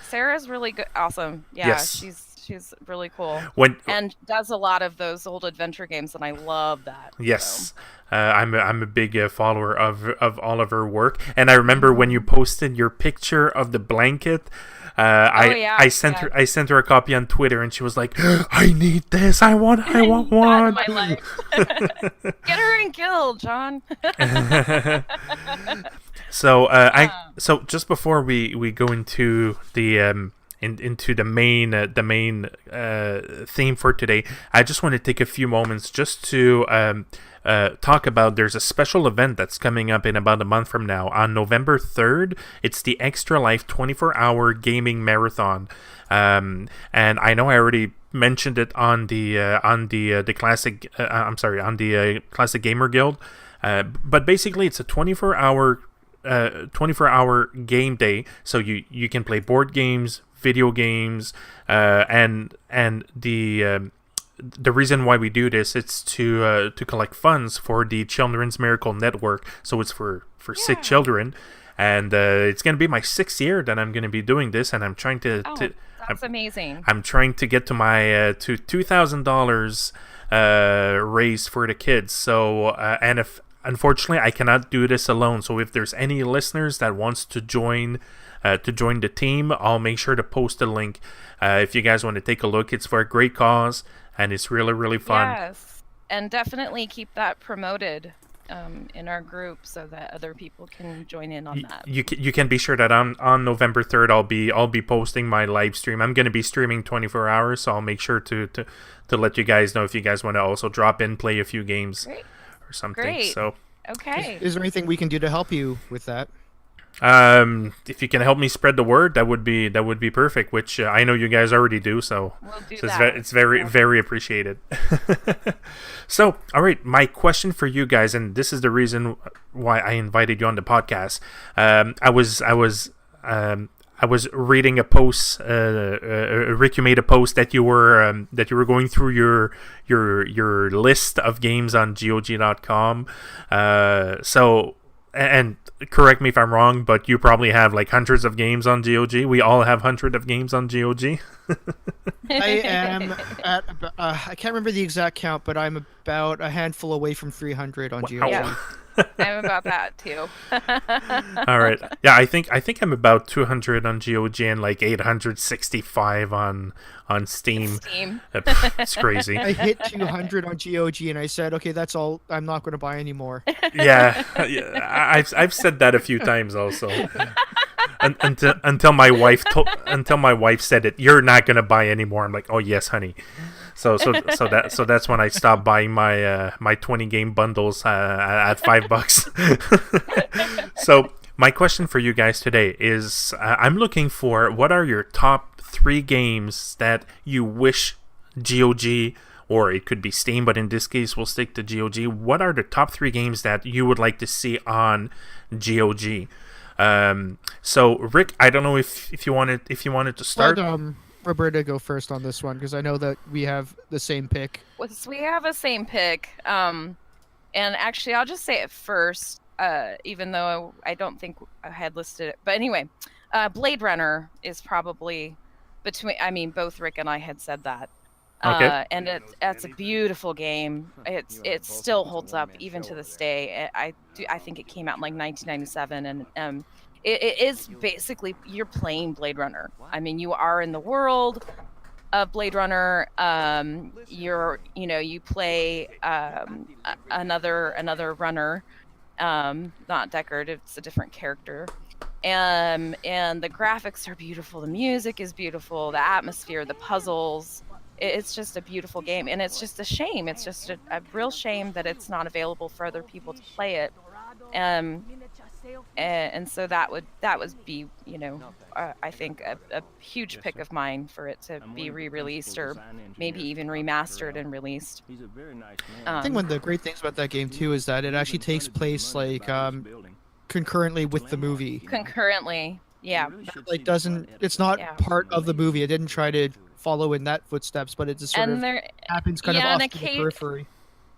Sarah's really good, awesome. Yeah, yes. She's really cool. And does a lot of those old adventure games, and I love that. Yes. So. I'm a big follower of all of her work, and I remember when you posted your picture of the blanket. I sent her a copy on Twitter, and she was like, "I need this. I want one." My life. Get her and kill, John. So just before we go into the into the main theme for today, I just want to take a few moments just to talk about, there's a special event that's coming up in about a month from now on November 3rd. It's the Extra Life 24-hour gaming marathon, and I know I already mentioned it on the classic Classic Gamer Guild, but basically it's a 24-hour game day, so you can play board games, video games, and the reason why we do this, it's to collect funds for the Children's Miracle Network. So it's for sick children, and it's going to be my 6th year that I'm going to be doing this, and I'm trying to. That's amazing. I'm trying to get to my to $2,000 raised for the kids. So and if unfortunately I cannot do this alone. So if there's any listeners that wants to join the team, I'll make sure to post a link. If you guys want to take a look, it's for a great cause. And it's really, really fun. Yes, and definitely keep that promoted in our group so that other people can join in on that. You can be sure that on November 3rd I'll be posting my live stream. I'm going to be streaming 24 hours, so I'll make sure to let you guys know if you guys want to also drop in, play a few games or something. Great. So okay. Is there anything we can do to help you with that? If you can help me spread the word, that would be perfect, which I know you guys already do, so, it's very appreciated. So, all right, my question for you guys, and this is the reason why I invited you on the podcast. I was reading a post. Rick, you made a post that you were going through your list of games on GOG.com. And correct me if I'm wrong, but you probably have like hundreds of games on GOG. We all have hundreds of games on GOG. I am at I can't remember the exact count, but I'm about a handful away from 300 on GOG. Yeah. I'm about that too. All right. Yeah, I think I'm about 200 on GOG and like 865 on Steam. It's crazy. I hit 200 on GOG and I said, okay, that's all. I'm not going to buy anymore. Yeah. I've said that a few times also. Until my wife said it, you're not going to buy anymore. I'm like, oh yes, honey. So that's when I stopped buying my 20 game bundles at $5. So my question for you guys today is, I'm looking for, what are your top 3 games that you wish GOG, or it could be Steam, but in this case we'll stick to GOG. What are the top 3 games that you would like to see on GOG? So Rick, I don't know if you wanted to start. Let Roberta go first on this one, because I know that we have the same pick. So we have a same pick, and actually I'll just say it first, even though I don't think I had listed it. But anyway, Blade Runner is probably between. I mean, both Rick and I had said that. Okay. And it's a beautiful game. It still holds up even to this day. I think it came out in like 1997, and it is basically you're playing Blade Runner. I mean, you are in the world of Blade Runner. You play another runner, not Deckard. It's a different character. And the graphics are beautiful. The music is beautiful. The atmosphere, the puzzles. It's just a beautiful game, and it's just a shame. It's just a real shame that it's not available for other people to play it. And so that would be, I think a huge pick of mine for it to be re-released or maybe even remastered and released. I think one of the great things about that game too is that it actually takes place like concurrently with the movie. Concurrently, yeah. Like it's not part of the movie. It didn't try to follow in that footsteps, but it just sort of happens kind of off to the periphery.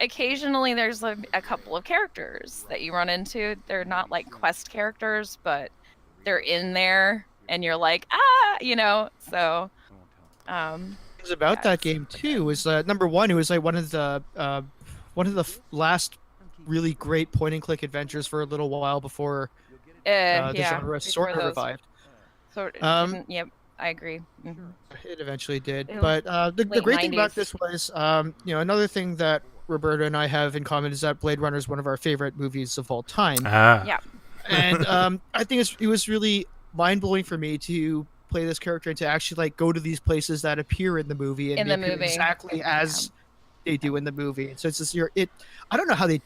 Occasionally there's a couple of characters that you run into. They're not like quest characters, but they're in there and you're like, so things about that game too is number one, it was like one of the last really great point and click adventures for a little while before the genre sort of revived. Yep, I agree. Mm-hmm. It eventually did, but the great thing about this was, another thing that Roberta and I have in common is that Blade Runner is one of our favorite movies of all time. Yeah, and I think it was really mind blowing for me to play this character and to actually like go to these places that appear in the movie and make it exactly as they do in the movie. So it's just I don't know how they.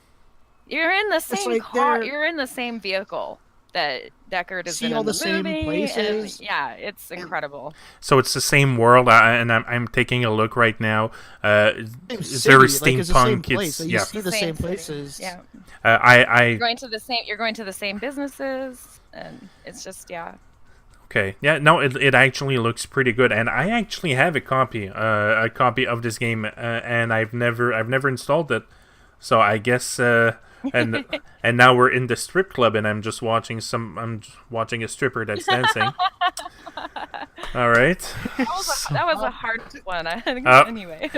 You're in the same car. You're in the same vehicle that Deckard is in all the same movie, places. And, it's incredible. So it's the same world, and I'm taking a look right now. It's very steampunk. You see the same places. Yeah. You're going to the same businesses, and it's just Okay. Yeah. No. It actually looks pretty good, and I actually have a copy of this game, and I've never installed it. So I guess. And now we're in the strip club, and I'm watching a stripper that's dancing. All right. That was a hard one. Anyway.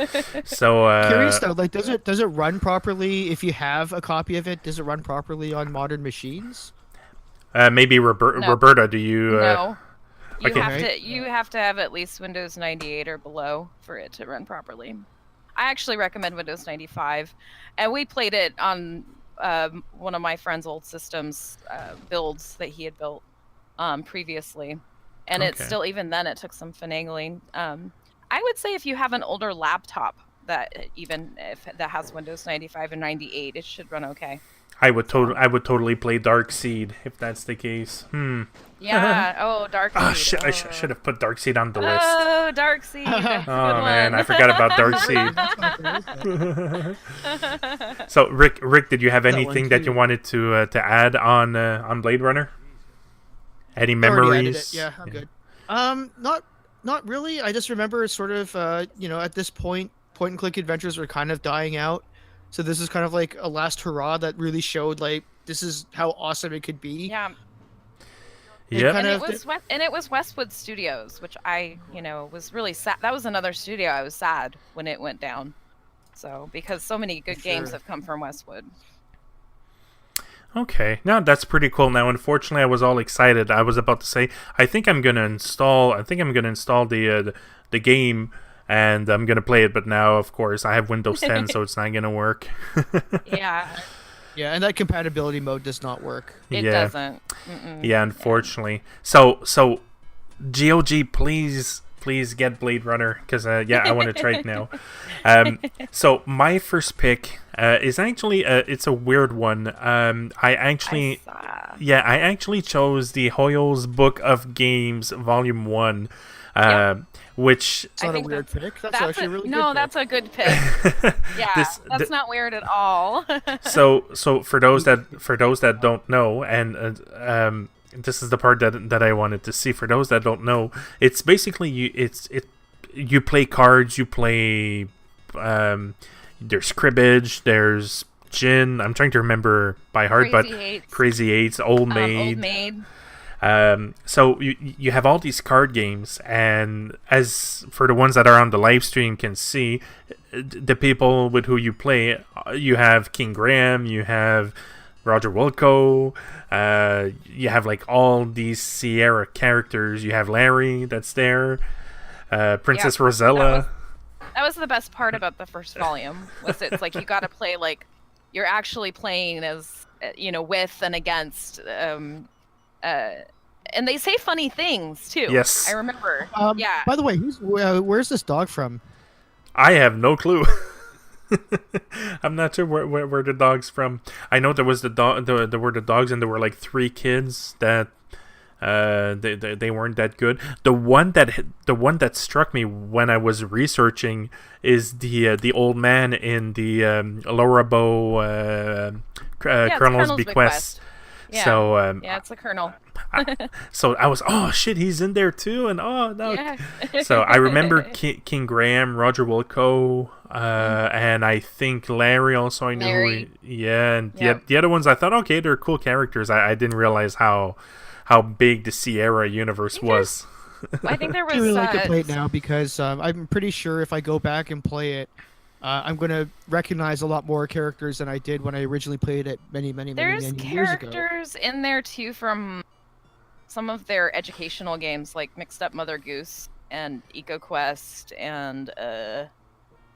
So curious though, like does it run properly if you have a copy of it? Does it run properly on modern machines? Maybe Roberta, do you? No. You have to have at least Windows 98 or below for it to run properly. I actually recommend Windows 95, and we played it on one of my friend's old systems builds that he had built previously, and it's still, even then it took some finagling. I would say if you have an older laptop that has Windows 95 and 98, it should run okay. I would totally play Darkseid if that's the case. Yeah. Oh, Darkseid. I should have put Darkseid on the list. Oh, Darkseid. Oh man, I forgot about Darkseid. So Rick, did you have anything that you wanted to add on Blade Runner? Any memories? Yeah, I'm good. Not really. I just remember sort of at this point and click adventures were kind of dying out. So this is kind of like a last hurrah that really showed like this is how awesome it could be. Yeah. Yeah. And it was Westwood Studios, which I, was really sad. That was another studio I was sad when it went down. So because so many good games have come from Westwood. Okay, now that's pretty cool. Now, unfortunately, I was all excited. I was about to say, I think I'm gonna install the game. And I'm going to play it, but now, of course, I have Windows 10, so it's not going to work. Yeah. Yeah, and that compatibility mode does not work. It doesn't. Mm-mm. Yeah, unfortunately. So GOG, please get Blade Runner, because, I want to try it now. So my first pick is actually, it's a weird one. I actually chose the Hoyle's Book of Games, Volume 1. Which it's not a weird pick. That's actually really good. No, that's a good pick. Yeah, that's not weird at all. so for those that don't know, and this is the part that I wanted to see. For those that don't know, it's basically you play cards, you play there's cribbage, there's gin. I'm trying to remember by heart, Crazy Eights, Old Maid. So you have all these card games, and as for the ones that are on the live stream can see, the people with who you play, you have King Graham, you have Roger Wilco, you have like all these Sierra characters, you have Larry that's there, Princess Rosella. That was the best part about the first volume. It's like you got to play like you're actually playing as with and against. And they say funny things too. Yes, I remember. Yeah. By the way, where's this dog from? I have no clue. I'm not sure where the dog's from. I know there was there were the dogs, and there were like 3 kids that they weren't that good. The one that struck me when I was researching is the old man in the Lorabo Colonel's Bequest. Yeah. So it's a colonel. So I was, oh shit, he's in there too, and oh no. Yeah. So I remember King Graham, Roger Wilco, and I think Larry also. I knew. Larry. And the other ones I thought, okay, they're cool characters. I didn't realize how big the Sierra universe was. I think there was. I really like to play it now because I'm pretty sure if I go back and play it, I'm going to recognize a lot more characters than I did when I originally played it many years ago. There's characters in there too from some of their educational games, like Mixed Up Mother Goose and EcoQuest, and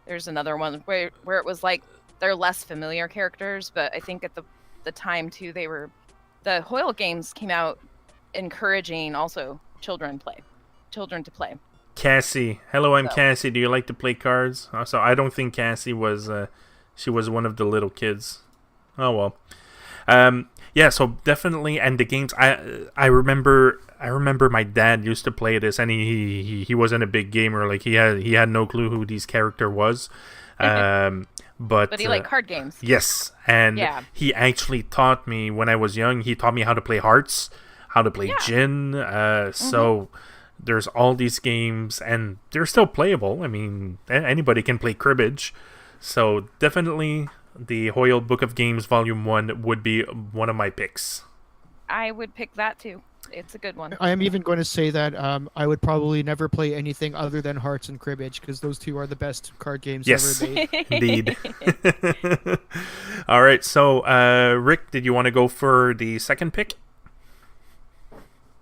there's another one where it was like they're less familiar characters, but I think at the time too the Hoyle games came out encouraging also children to play. Cassie, hello, I'm Cassie. Do you like to play cards? So I don't think Cassie was. She was one of the little kids. Oh well. Yeah. So definitely, and the games. I remember my dad used to play this, and he wasn't a big gamer. Like he had no clue who this character was. But he liked card games. Yes, and he actually taught me when I was young. He taught me how to play hearts, how to play gin. So. There's all these games, and they're still playable. I mean, anybody can play cribbage. So definitely the Hoyle Book of Games Volume 1 would be one of my picks. I would pick that too. It's a good one. I am even going to say that I would probably never play anything other than Hearts and Cribbage, because those two are the best card games ever made. Indeed. All right, so Rick, did you want to go for the second pick?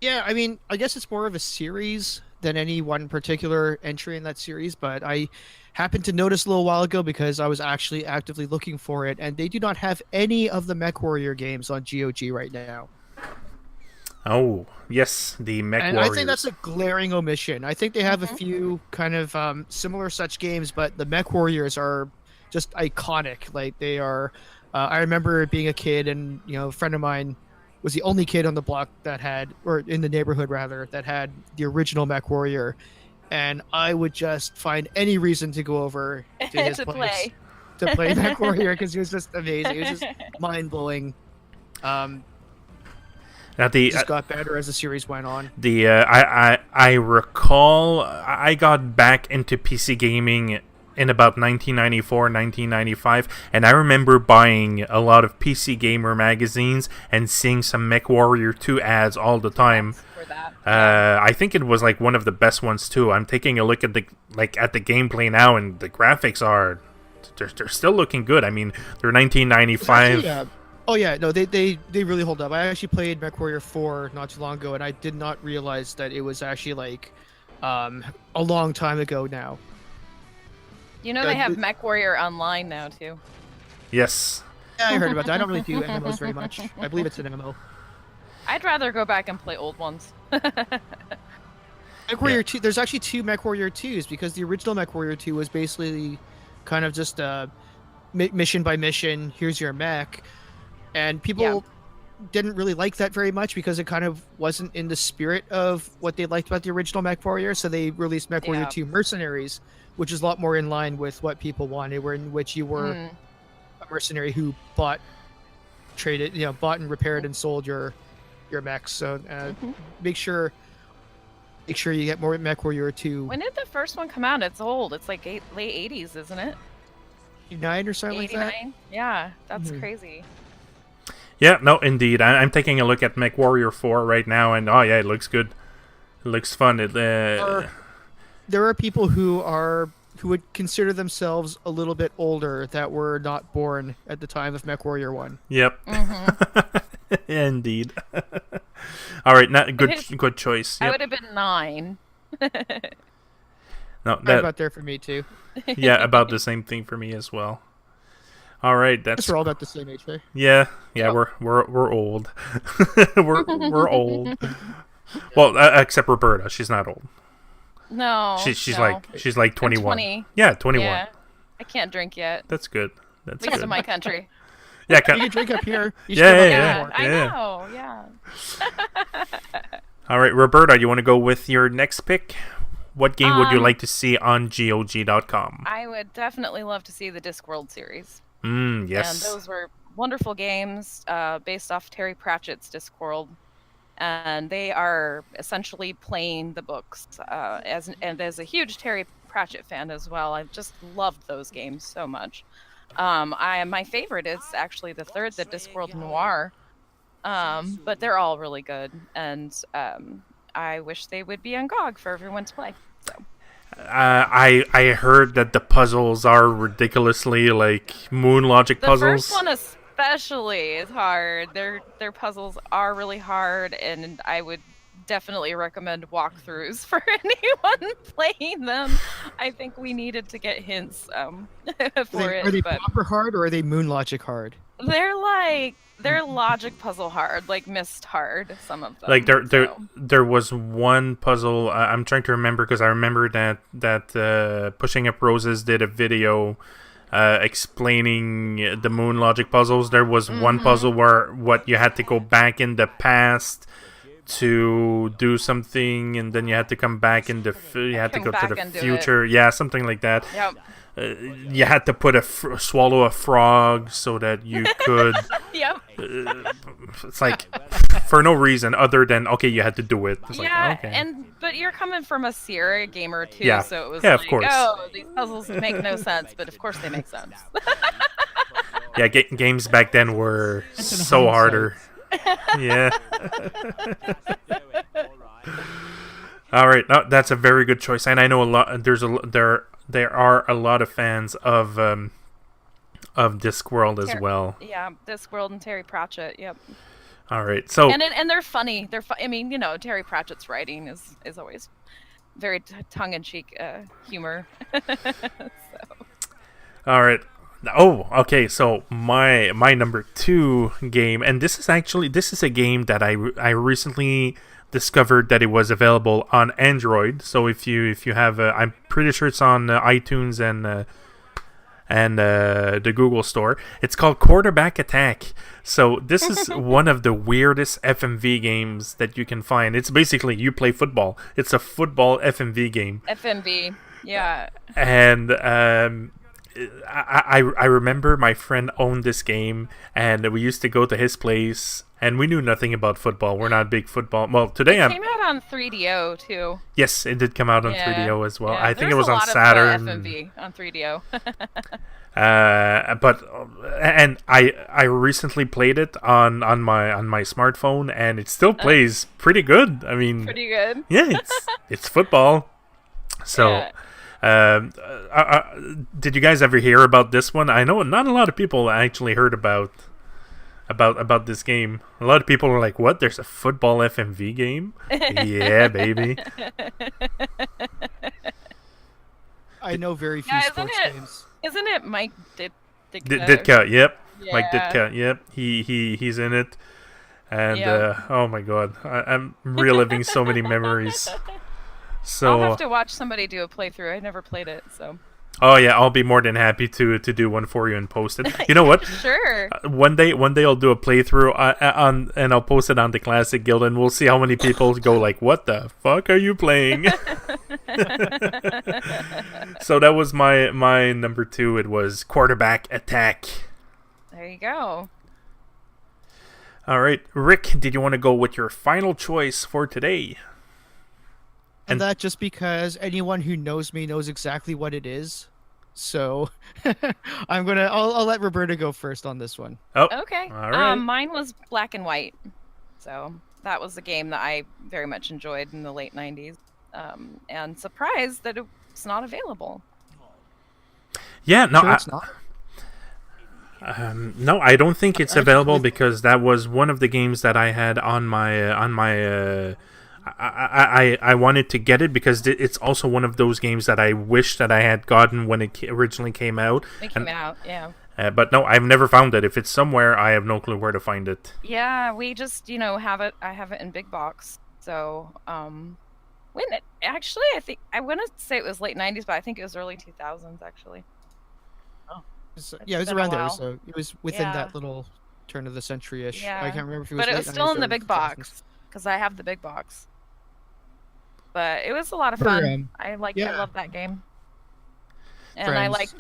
Yeah, I mean, I guess it's more of a series than any one particular entry in that series, but I happened to notice a little while ago because I was actually actively looking for it, and they do not have any of the MechWarrior games on GOG right now. Oh, yes, the MechWarrior. And I think that's a glaring omission. I think they have a few kind of similar such games, but the MechWarriors are just iconic. Like, they are... I remember being a kid, and, a friend of mine was the only kid on the block that had, or in the neighborhood rather, that had the original MechWarrior, and I would just find any reason to go over to his place to play MechWarrior because he was just amazing. It was just mind blowing. It just got better as the series went on. I recall I got back into PC gaming in about 1994, 1995, and I remember buying a lot of PC Gamer magazines and seeing some MechWarrior 2 ads all the time. I think it was like one of the best ones too. I'm taking a look at the gameplay now, and the graphics are they're still looking good. I mean, they're 1995. Actually, oh yeah, no, they really hold up. I actually played MechWarrior 4 not too long ago, and I did not realize that it was actually like a long time ago now. They have MechWarrior Online now, too. Yes. Yeah, I heard about that. I don't really do MMOs very much. I believe it's an MMO. I'd rather go back and play old ones. MechWarrior 2, there's actually 2 MechWarrior 2s, because the original MechWarrior 2 was basically kind of just mission by mission, here's your mech. And people didn't really like that very much because it kind of wasn't in the spirit of what they liked about the original MechWarrior, so they released MechWarrior 2 Mercenaries, which is a lot more in line with what people wanted, in which you were a mercenary who bought and repaired and sold your mechs. So make sure you get more MechWarrior 2. When did the first one come out? It's old. It's like late 80s, isn't it? 89 or something 89? Like that? Yeah, that's crazy. Yeah, no, indeed. I'm taking a look at MechWarrior 4 right now, and oh yeah, it looks good. It looks fun. There are people who would consider themselves a little bit older that were not born at the time of MechWarrior 1. Yep. Indeed. All right, good choice. Yep. I would have been 9. No, About there for me too. Yeah, about the same thing for me as well. All right, We're all about the same age, right? Yeah, we're old. we're old. Well, except Roberta, she's not old. No, she's no. like 21. 20. Yeah, 21. Yeah. I can't drink yet. That's good. That's Because good. of my country. Yeah, You can drink up here. You should Yeah, have I yeah. know. Yeah. All right, Roberta, you want to go with your next pick? What game would you like to see on GOG.com? I would definitely love to see the Discworld series. Yes. And those were wonderful games based off Terry Pratchett's Discworld. And they are essentially playing the books. As a huge Terry Pratchett fan as well, I've just loved those games so much. My favorite is actually the third, the Discworld Noir. But they're all really good. And I wish they would be on GOG for everyone to play. So. I heard that the puzzles are ridiculously like moon logic puzzles. The first one especially is hard. Their puzzles are really hard, and I would definitely recommend walkthroughs for anyone playing them. I think we needed to get hints for it. Are they proper hard or are they moon logic hard? They're logic puzzle hard, like Myst hard. Some of them. Like there was one puzzle. I'm trying to remember because I remember that Pushing Up Roses did a video explaining the moon logic puzzles. There was one puzzle where you had to go back in the past to do something, and then you had to come back in you had to go to the future. Yeah, something like that. Yep. You had to put swallow a frog so that you could. Yep. It's like for no reason other than okay, you had to do it. It's yeah, like, okay. but you're coming from a Sierra gamer too, Yeah. so it was Yeah, like, of course. oh, these puzzles make no sense, but of course they make sense. Yeah, games back then were so harder. Yeah. All right, that's a very good choice, and I know a lot. There are a lot of fans of Discworld as well. Yeah, Discworld and Terry Pratchett. Yep. All right, so and they're funny. I mean, Terry Pratchett's writing is always very tongue-in-cheek humor. All right. Oh, okay. So my number 2 game, and this is a game that I recently discovered that it was available on Android. So if you have, I'm pretty sure it's on iTunes and the Google Store. It's called Quarterback Attack. So this is one of the weirdest FMV games that you can find. It's basically you play football. It's a football FMV game. FMV, yeah. And I remember my friend owned this game, and we used to go to his place, and we knew nothing about football. We're not big football. Well, today it came out on 3DO too. Yes, it did come out on 3DO as well. Yeah. I think it was on Saturn. Of, FMV on 3DO. And I recently played it on my smartphone, and it still plays pretty good. I mean, pretty good. Yeah, it's football. So. Yeah. Did you guys ever hear about this one? I know not a lot of people actually heard about this game. A lot of people are like, "What? There's a football FMV game?" Yeah, baby. I know very few sports games. Isn't it Mike Ditka? Ditka, yep. Yeah. Mike Ditka, yep. He's in it, and oh my god, I'm reliving so many memories. So I'll have to watch somebody do a playthrough. I never played it, so. Oh yeah, I'll be more than happy to do one for you and post it. You know what? Sure. One day I'll do a playthrough and I'll post it on the Classic Guild, and we'll see how many people go like, "What the fuck are you playing?" So that was my number 2. It was Quarterback Attack. There you go. All right, Rick, did you want to go with your final choice for today? And that just because anyone who knows me knows exactly what it is. So I'll let Roberta go first on this one. Oh, Okay. all right. Mine was Black and White. So that was a game that I very much enjoyed in the late 90s. And surprised that it's not available. Yeah, no, Sure, it's not. no, I don't think it's available because that was one of the games that I had on my I wanted to get it because it's also one of those games that I wish that I had gotten when it originally came out. It came out, yeah. But no, I've never found it. If it's somewhere, I have no clue where to find it. Yeah, we just, have it. I have it in big box. So, actually, I want to say it was late 90s, but I think it was early 2000s, actually. Yeah, it was been a around there. while. So it was within Yeah. that little turn of the century-ish. Yeah. I can't remember if it was But it late was still 90s in the or big 2000s. box because I have the big box. But it was a lot of For, fun. I yeah. love that game. And Friends.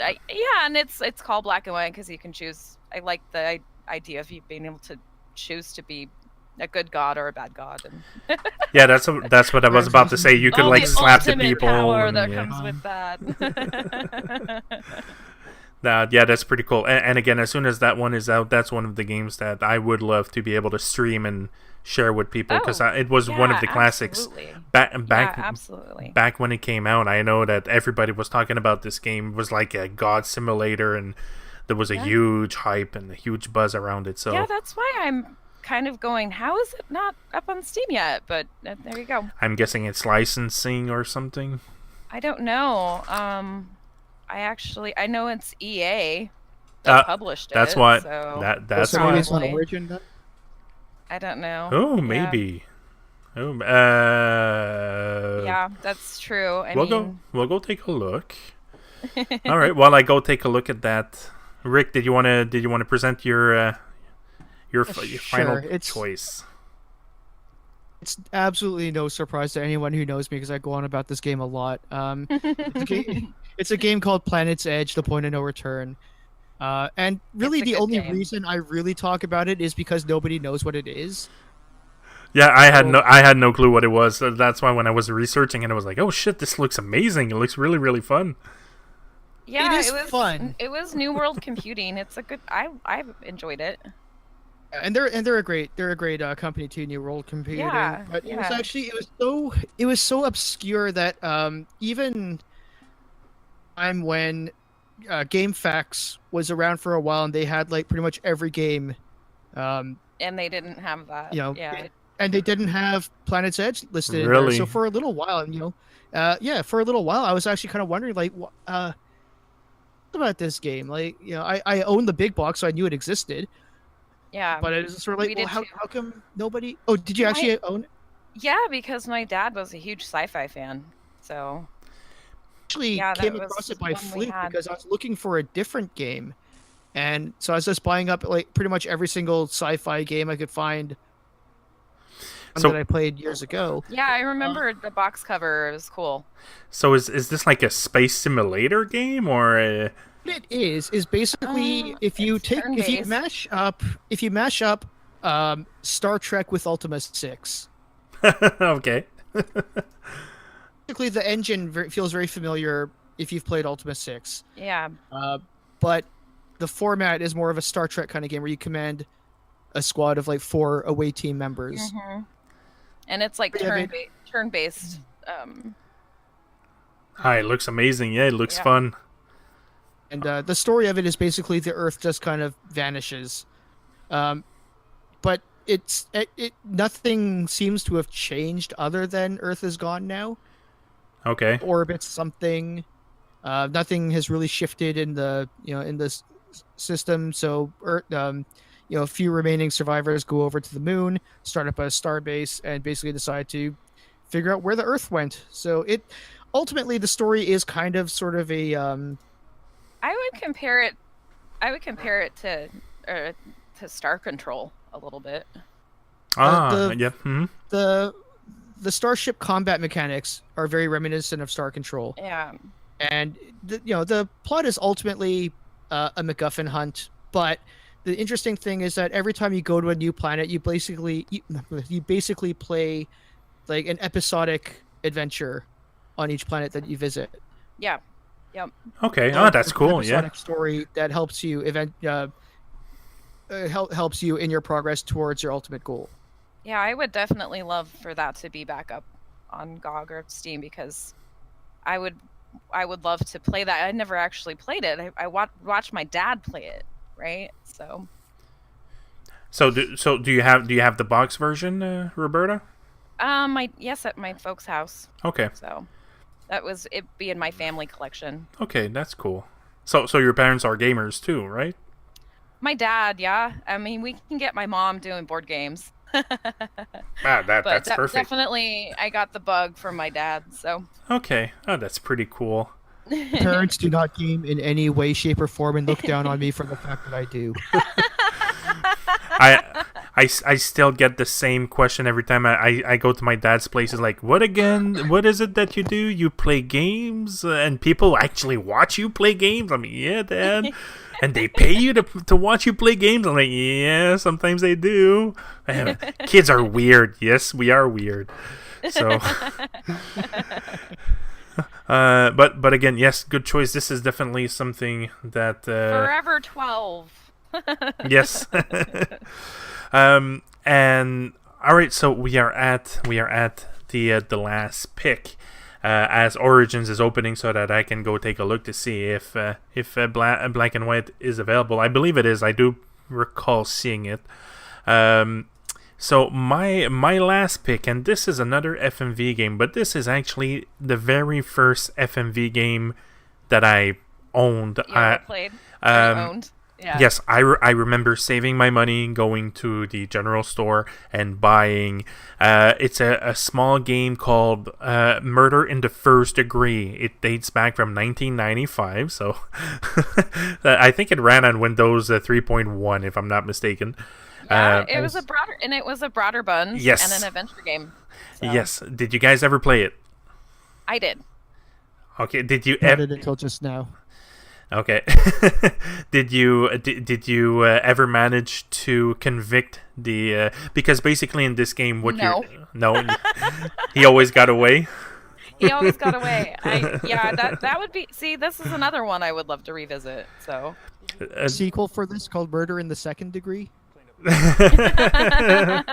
and it's called Black and White because you can choose. I like the idea of you being able to choose to be a good god or a bad god. And Yeah, that's what I was about to say. You could all like the slap the ultimate people. power and, that yeah. comes with that. Yeah, that's pretty cool. And again, as soon as that one is out, that's one of the games that I would love to be able to stream and share with people because it was one of the classics. Absolutely. Back Absolutely. back when it came out. I know that everybody was talking about this game. It was like a god simulator, and there was a huge hype and a huge buzz around it. So Yeah, that's why I'm kind of going, how is it not up on Steam yet? But there you go. I'm guessing it's licensing or something. I don't know. I know it's EA that published That's it. why. So That's So why. maybe it's on Probably. Origin then? I don't know. Oh, Yeah. maybe. Oh, Yeah, that's true. We'll go take a look. All right. While I go take a look at that, Rick, did you want to present your final It's- choice? It's absolutely no surprise to anyone who knows me because I go on about this game a lot. It's a game called Planet's Edge: The Point of No Return. And really, It's a the good only game. reason I really talk about it is because nobody knows what it is. Yeah, I had no clue what it was. So that's why when I was researching it, I was like, "Oh shit, this looks amazing! It looks really, really fun." Yeah, It is was fun. It was New World Computing. It's a good. I've enjoyed it. And they're a great company too, New World Computing. Yeah, But it was yeah. actually it was so obscure that even time when GameFAQs was around for a while and they had like pretty much every game, And they didn't have that. you know, Yeah. and they didn't have Planet's Edge listed in there. Really? So for a little while, for a little while, I was actually kind of wondering like, what about this game? Like, I owned the big box, so I knew it existed. Yeah. But it was sort of We like, did well, too. how come nobody? Oh, did you actually own it? Yeah, because my dad was a huge sci-fi fan. So Actually Yeah, that came was across it by one we fluke had. because I was looking for a different game, and so I was just buying up like pretty much every single sci-fi game I could find So- that I played years ago. yeah, I remember the box cover. It was cool. So is this like a space simulator game or? What it is basically if you it's mash up Star Trek with Ultima 6. Okay. Basically, the engine feels very familiar if you've played Ultima 6. Yeah. But the format is more of a Star Trek kind of game where you command a squad of like 4 away team members. Mm-hmm. And it's like Yeah, turn-based. Hi, it looks amazing. Yeah, it looks Yeah. fun. And the story of it is basically the Earth just kind of vanishes. But nothing seems to have changed other than Earth is gone now. Okay. Orbits something. Nothing has really shifted in the system. So a few remaining survivors go over to the moon, start up a star base, and basically decide to figure out where the Earth went. So ultimately the story is kind of sort of a I would compare it to Star Control a little bit. Yeah. Hmm. the starship combat mechanics are very reminiscent of Star Control. Yeah. And the plot is ultimately a MacGuffin hunt, but the interesting thing is that every time you go to a new planet, you basically play like an episodic adventure on each planet that you visit. Yeah. Yep. Okay. Oh, that's cool. Yeah. Episodic story that helps you helps you in your progress towards your ultimate goal. Yeah, I would definitely love for that to be back up on GOG or Steam, because I would love to play that. I never actually played it. I watched my dad play it, right? So do you have the box version, Roberta? Yes, at my folks' house. Okay. So that was it. Be in my family collection. Okay, that's cool. So your parents are gamers too, right? My dad, yeah. I mean, we can get my mom doing board games. That's perfect. Definitely, I got the bug from my dad. So. Okay. Oh, that's pretty cool. Parents do not game in any way, shape, or form, and look down on me for the fact that I do. I still get the same question every time I go to my dad's place. It's like, what again? What is it that you do? You play games? And people actually watch you play games? I'm like, yeah, Dad. And they pay you to watch you play games? I'm like, yeah, sometimes they do. Kids are weird. Yes, we are weird. So, but again, yes, good choice. This is definitely something that Forever 12. Yes. And all right, so we are at the last pick, as Origins is opening, so that I can go take a look to see if Black and White is available. I believe it is. I do recall seeing it. So my last pick, and this is another FMV game, but this is actually the very first FMV game that I owned. Played. Owned. Yeah. Yes, I remember saving my money, going to the general store and buying. It's a small game called Murder in the First Degree. It dates back from 1995, so I think it ran on Windows 3.1, if I'm not mistaken. Yeah, it was a broader buns. Yes. And an adventure game. So. Yes. Did you guys ever play it? I did. Okay. Did you ever? Until just now. Okay. Did you ever manage to convict the because basically in this game he always got away. He always got away. That would be. See, this is another one I would love to revisit. So a sequel for this called Murder in the Second Degree. Yeah,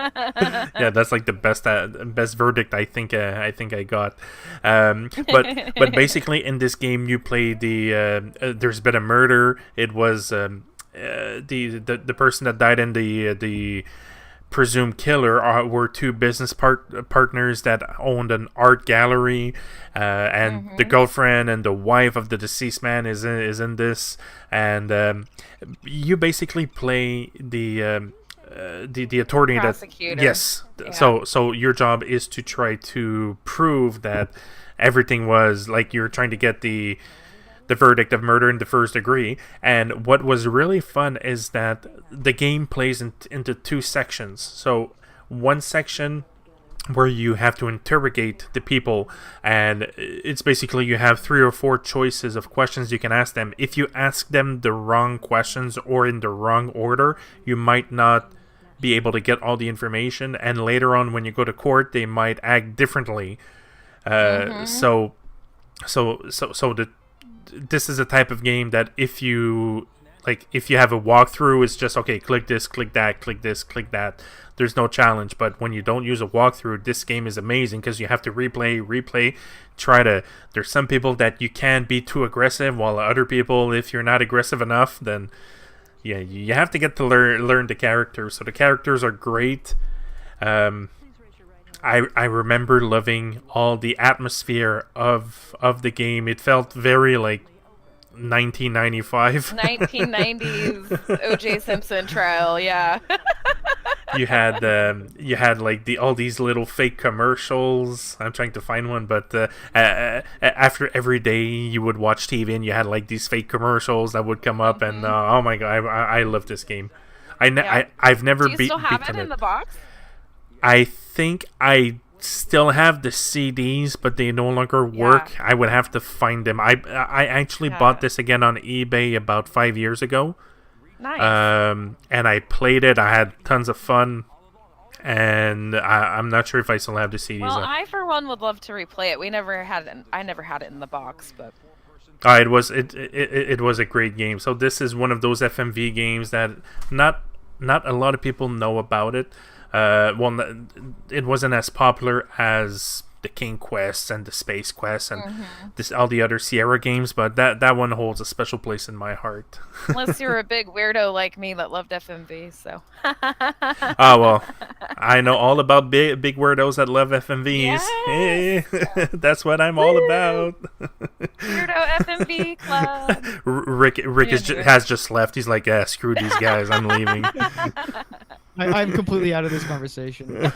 that's like the best verdict I think I got. But basically in this game you play there's been a murder. It was the person that died and the presumed killer were two business partners that owned an art gallery, and the girlfriend and the wife of the deceased man is in this, and you basically play the attorney prosecutor. Yes. Yeah. So your job is to try to prove that everything was like you're trying to get the verdict of murder in the first degree. And what was really fun is that the game plays into two sections. So one section where you have to interrogate the people, and it's basically you have 3 or 4 choices of questions you can ask them. If you ask them the wrong questions or in the wrong order, you might not be able to get all the information, and later on when you go to court they might act differently. This is a type of game that if you have a walkthrough, it's just okay, click this, click that, click this, click that. There's no challenge. But when you don't use a walkthrough, this game is amazing because you have to replay. There's some people that you can't be too aggressive, while other people, if you're not aggressive enough, then yeah, you have to get to learn the characters. So the characters are great. I remember loving all the atmosphere of the game. It felt very like 1995. 1990s O.J. Simpson trial, yeah. You had like all these little fake commercials. I'm trying to find one, but after every day you would watch TV and you had like these fake commercials that would come up, and oh my god, I love this game. I've never beaten it. Do you still have it in the box? I think I still have the CDs, but they no longer work. I would have to find them. I actually bought this again on eBay about 5 years ago. Nice. And I played it. I had tons of fun, and I'm not sure if I still have the CDs. Well, I for one would love to replay it. I never had it in the box, but It was a great game. So this is one of those FMV games that not a lot of people know about it. It wasn't as popular as the King Quest and the Space Quest and all the other Sierra games, but that one holds a special place in my heart. Unless you're a big weirdo like me that loved FMV, so. Oh, well, I know all about big weirdos that love FMVs. Yes. Hey, that's what I'm all about. Weirdo FMV club. Rick has just left. He's like, yeah, screw these guys. I'm leaving. I'm completely out of this conversation.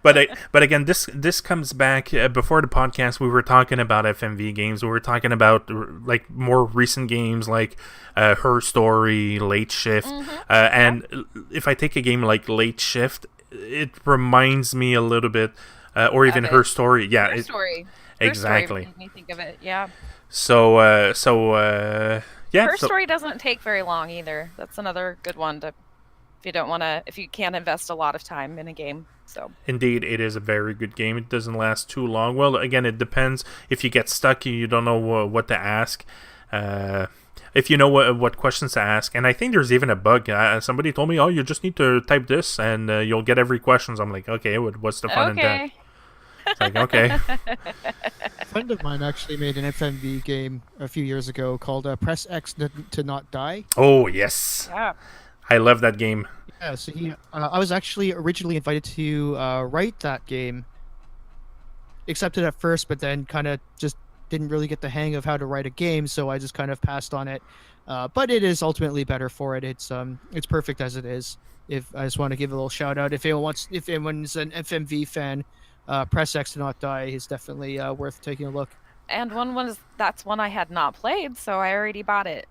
But again, this comes back before the podcast. We were talking about FMV games. We were talking about like more recent games like Her Story, Late Shift, and if I take a game like Late Shift, it reminds me a little bit, or even Her Story. Yeah, Her Story. Exactly. Her Story made me think of it. Yeah. So yeah. Her Story doesn't take very long either. That's another good one to. If you can't invest a lot of time in a game. So indeed, it is a very good game. It doesn't last too long. Well, again, it depends. If you get stuck, you don't know what to ask. If you know what questions to ask, and I think there's even a bug. Somebody told me, "Oh, you just need to type this, and you'll get every question." I'm like, "Okay, what's the fun in that?" It's like, okay. A friend of mine actually made an FMV game a few years ago called Press X to Not Die. Oh yes. Yeah. I love that game. Yeah, so I was actually originally invited to write that game. Accepted at first, but then kind of just didn't really get the hang of how to write a game, so I just kind of passed on it. But it is ultimately better for it. It's perfect as it is. If I just want to give a little shout out, if anyone's an FMV fan, Press X to Not Die is definitely worth taking a look. And that's one I had not played, so I already bought it.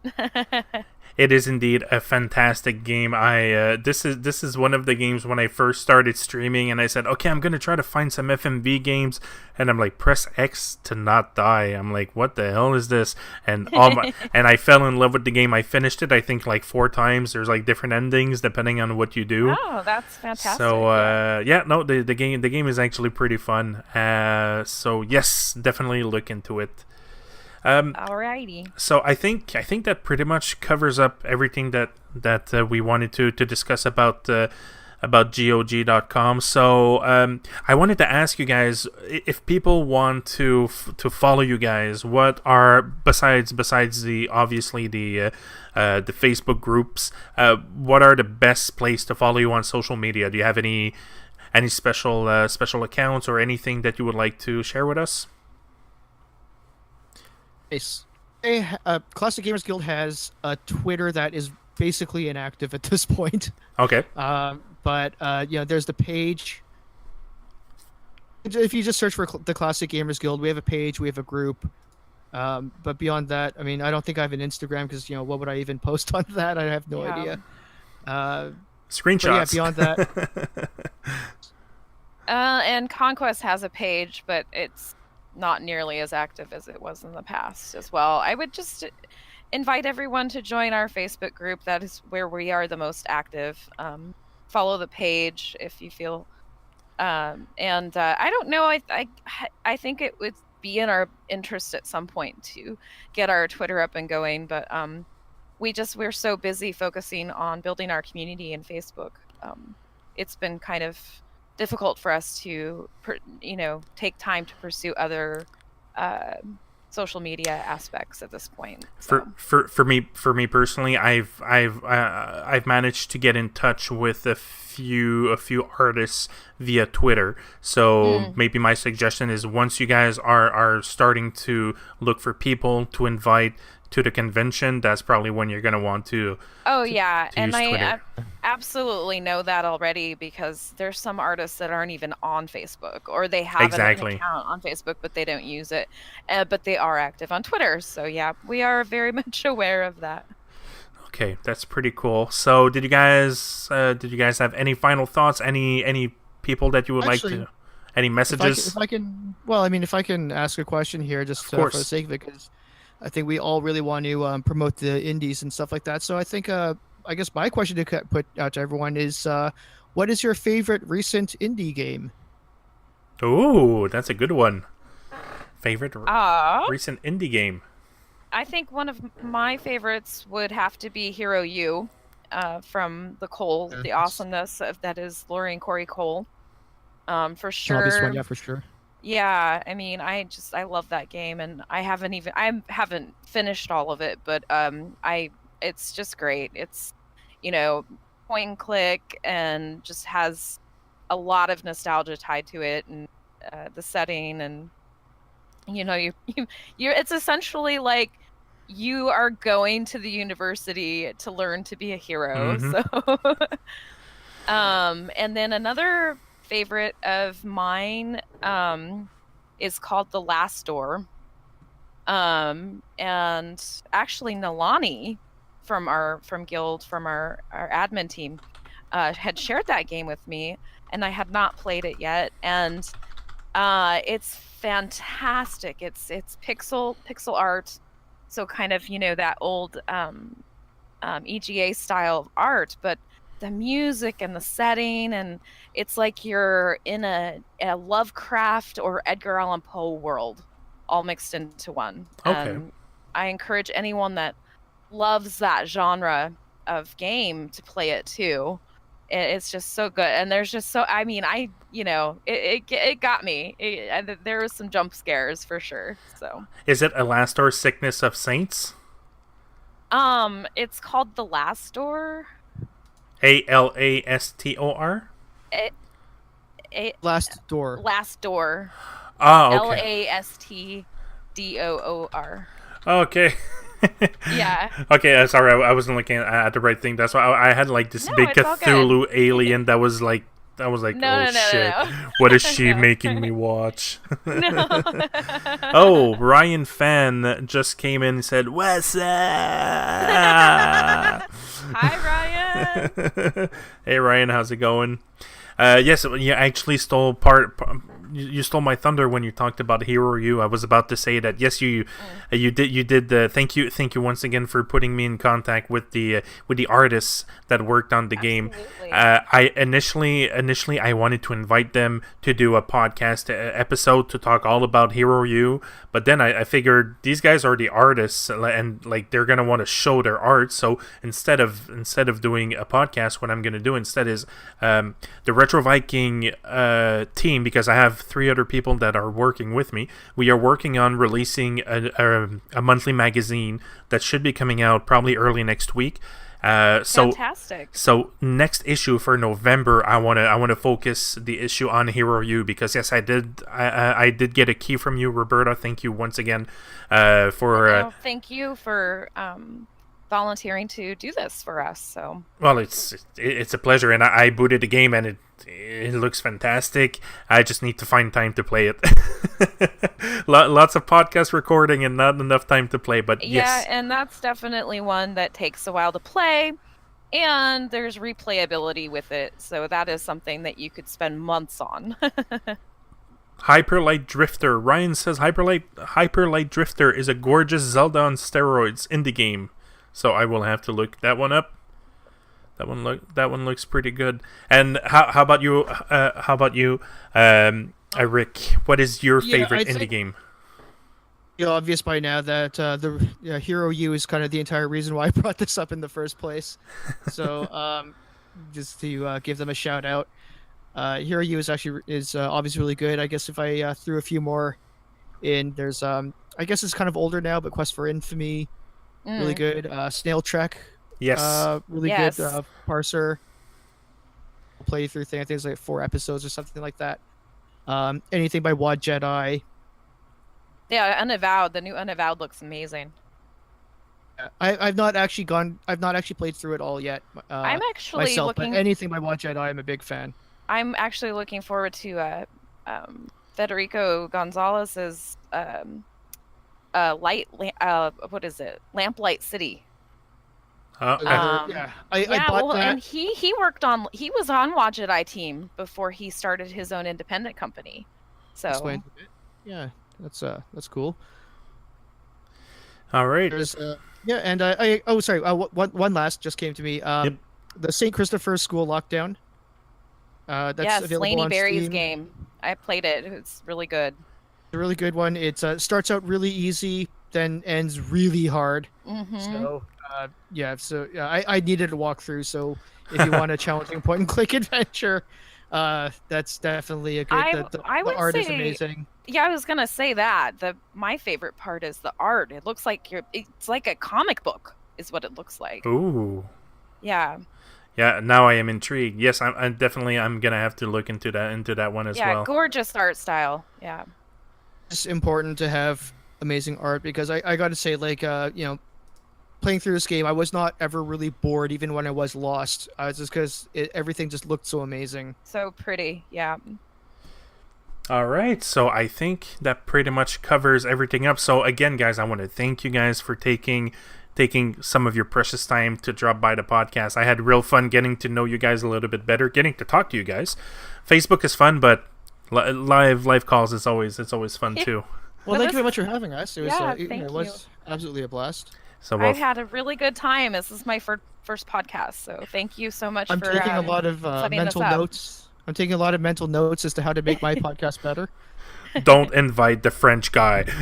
It is indeed a fantastic game. This is one of the games when I first started streaming, and I said, okay, I'm gonna try to find some FMV games, and I'm like, press X to not die. I'm like, what the hell is this? And and I fell in love with the game. I finished it, I think, like 4 times. There's like different endings depending on what you do. Oh, that's fantastic. So the game is actually pretty fun. So yes, definitely look into it. Alrighty. So I think that pretty much covers up everything that we wanted to discuss about GOG.com. So I wanted to ask you guys, if people want to follow you guys, what are besides the obviously the Facebook groups, what are the best place to follow you on social media? Do you have any special accounts or anything that you would like to share with us? Classic Gamers Guild has a Twitter that is basically inactive at this point. Okay. But there's the page. If you just search for the Classic Gamers Guild, we have a page, we have a group. But beyond that, I mean, I don't think I have an Instagram because what would I even post on that? I have no idea. Screenshots. Yeah, beyond that. And Conquest has a page, but it's not nearly as active as it was in the past as well. I would just invite everyone to join our Facebook group. That is where we are the most active. Follow the page if you feel. And I don't know. I think it would be in our interest at some point to get our Twitter up and going, but we're so busy focusing on building our community in Facebook. It's been kind of difficult for us to take time to pursue other social media aspects at this point. So. For me personally, I've managed to get in touch with a few artists via Twitter. So maybe my suggestion is, once you guys are starting to look for people to invite to the convention, that's probably when you're going to want to. Oh, yeah. And I absolutely know that already, because there's some artists that aren't even on Facebook, or they have an account on Facebook, but they don't use it. But they are active on Twitter. So, yeah, we are very much aware of that. Okay, that's pretty cool. So, did you guys have any final thoughts? Any people that you would like to? Any messages? If I can ask a question here, just for the sake of it, because I think we all really want to promote the indies and stuff like that. So I think, I guess my question to put out to everyone is, what is your favorite recent indie game? Ooh, that's a good one. Favorite recent indie game? I think one of my favorites would have to be Hero U, from the awesomeness of that is Lori and Corey Cole. For sure. Obvious one, yeah, for sure. Yeah, I mean, I love that game, and I haven't finished all of it, but it's just great. It's, point and click, and just has a lot of nostalgia tied to it, and the setting, and it's essentially like you are going to the university to learn to be a hero. So, and then another favorite of mine is called The Last Door. And actually Nalani from our admin team had shared that game with me, and I had not played it yet. And it's fantastic. It's pixel art, so kind of that old EGA style art, but the music and the setting, and it's like you're in a Lovecraft or Edgar Allan Poe world all mixed into one. Okay. I encourage anyone that loves that genre of game to play it too. It's just so good, and there's just so, I mean, it got me. There was some jump scares for sure. So is it A Last Door Sickness of Saints? It's called The Last Door. ALASTOR? Last Door. Last Door. Oh, okay. LASTDOOR. Okay. Yeah. Okay, sorry, I wasn't looking at the right thing. That's why I had like this big Cthulhu alien that was like, no, shit. No. What is she making me watch? No. Oh, Ryan Fan just came in and said, "What's up?" Hi, Ryan. Hey, Ryan, how's it going? Yes, you actually stole part. You stole my thunder when you talked about Hero U. I was about to say that. Yes, you did. Thank you once again for putting me in contact with the artists that worked on the game. I initially I wanted to invite them to do a podcast episode to talk all about Hero U, but then I figured these guys are the artists, and like they're gonna want to show their art. So instead of doing a podcast, what I'm gonna do instead is the Retro Viking team, because I have 3 other people that are working with me. We are working on releasing a monthly magazine that should be coming out probably early next week. Fantastic. So next issue for November, I want to focus the issue on Hero U, because yes, I did get a key from you, Roberta. Thank you once again for. Thank you for volunteering to do this for us. So. Well, it's a pleasure, and I booted the game, and it looks fantastic. I just need to find time to play it. Lots of podcast recording and not enough time to play, but yes. Yeah, and that's definitely one that takes a while to play, and there's replayability with it, so that is something that you could spend months on. Hyperlight Drifter. Ryan says Hyperlight Drifter is a gorgeous Zelda on steroids indie game. So I will have to look that one up. That one looks pretty good. And how about you? Rick? What is your favorite indie game? Obvious by now that the Hero U is kind of the entire reason why I brought this up in the first place. So just to give them a shout out, Hero U is obviously really good. I guess if I threw a few more in, there's I guess it's kind of older now, but Quest for Infamy. Really good. Snail Trek. Yes. Really good parser playthrough thing. I think it's like 4 episodes or something like that. Anything by Wad Jedi. Yeah, Unavowed. The new Unavowed looks amazing. I've not actually played through it all yet. I'm actually myself, looking. But anything by Wad Jedi, I'm a big fan. I'm actually looking forward to Federico Gonzalez's what is it? Lamplight City. I bought that. And he was on Wad Jedi team before he started his own independent company. So yeah, that's cool. All right. There's and one last just came to me. The St. Christopher's School Lockdown. That's available Laney on Berry's Steam. game. I played it. It's really good. a really good one. It starts out really easy, then ends really hard. Mm-hmm. So I needed a walkthrough. So if you want a challenging point and click adventure, that's definitely a good. I The would art is say- amazing. Yeah, I was gonna say that. My favorite part is the art. It looks like it's like a comic book, is what it looks like. Ooh. Yeah. Yeah, now I am intrigued. Yes, I'm definitely gonna have to look into that one as Yeah, well. gorgeous art style. Yeah. It's important to have amazing art because I got to say, like, playing through this game, I was not ever really bored, even when I was lost. Just because everything just looked so amazing. So pretty. Yeah. All right, so I think that pretty much covers everything up. So again, guys, I want to thank you guys for taking some of your precious time to drop by the podcast. I had real fun getting to know you guys a little bit better, getting to talk to you guys. Facebook is fun, but live calls is always fun too. Well, Well, thank you this- very much for having us. It was, Yeah, it thank was absolutely a blast. So I've had a really good time. This is my first podcast, so thank you so much I'm for taking a lot of setting this mental up. notes. I'm taking a lot of mental notes as to how to make my podcast better. don't invite the French guy. Hey,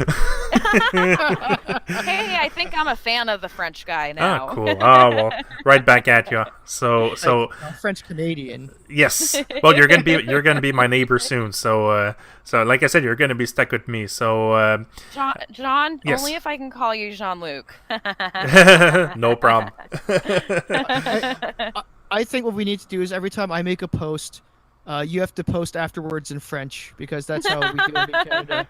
I think I'm a fan of the French guy now. Ah, cool. Oh well, right back at you. So French Canadian. yes. Well, you're gonna be my neighbor soon. So like I said, you're gonna be stuck with me. So John, yes. only if I can call you Jean-Luc. no problem. I think what we need to do is every time I make a post, you have to post afterwards in French because that's how we do it in Canada.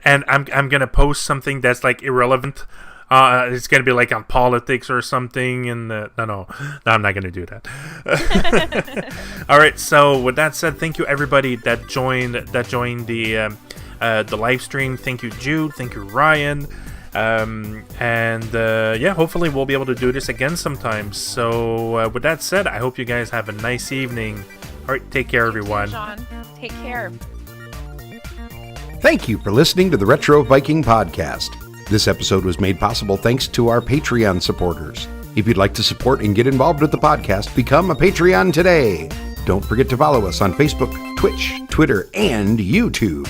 and I'm gonna post something that's like irrelevant. It's gonna be like on politics or something. And no, I'm not gonna do that. All right. So with that said, thank you everybody that joined the live stream. Thank you, Jude. Thank you, Ryan. Hopefully we'll be able to do this again sometime. So with that said, I hope you guys have a nice evening. All right, take care, everyone. John, take care. Thank you for listening to the Retro Viking Podcast. This episode was made possible thanks to our Patreon supporters. If you'd like to support and get involved with the podcast, become a Patreon today. Don't forget to follow us on Facebook, Twitch, Twitter, and YouTube.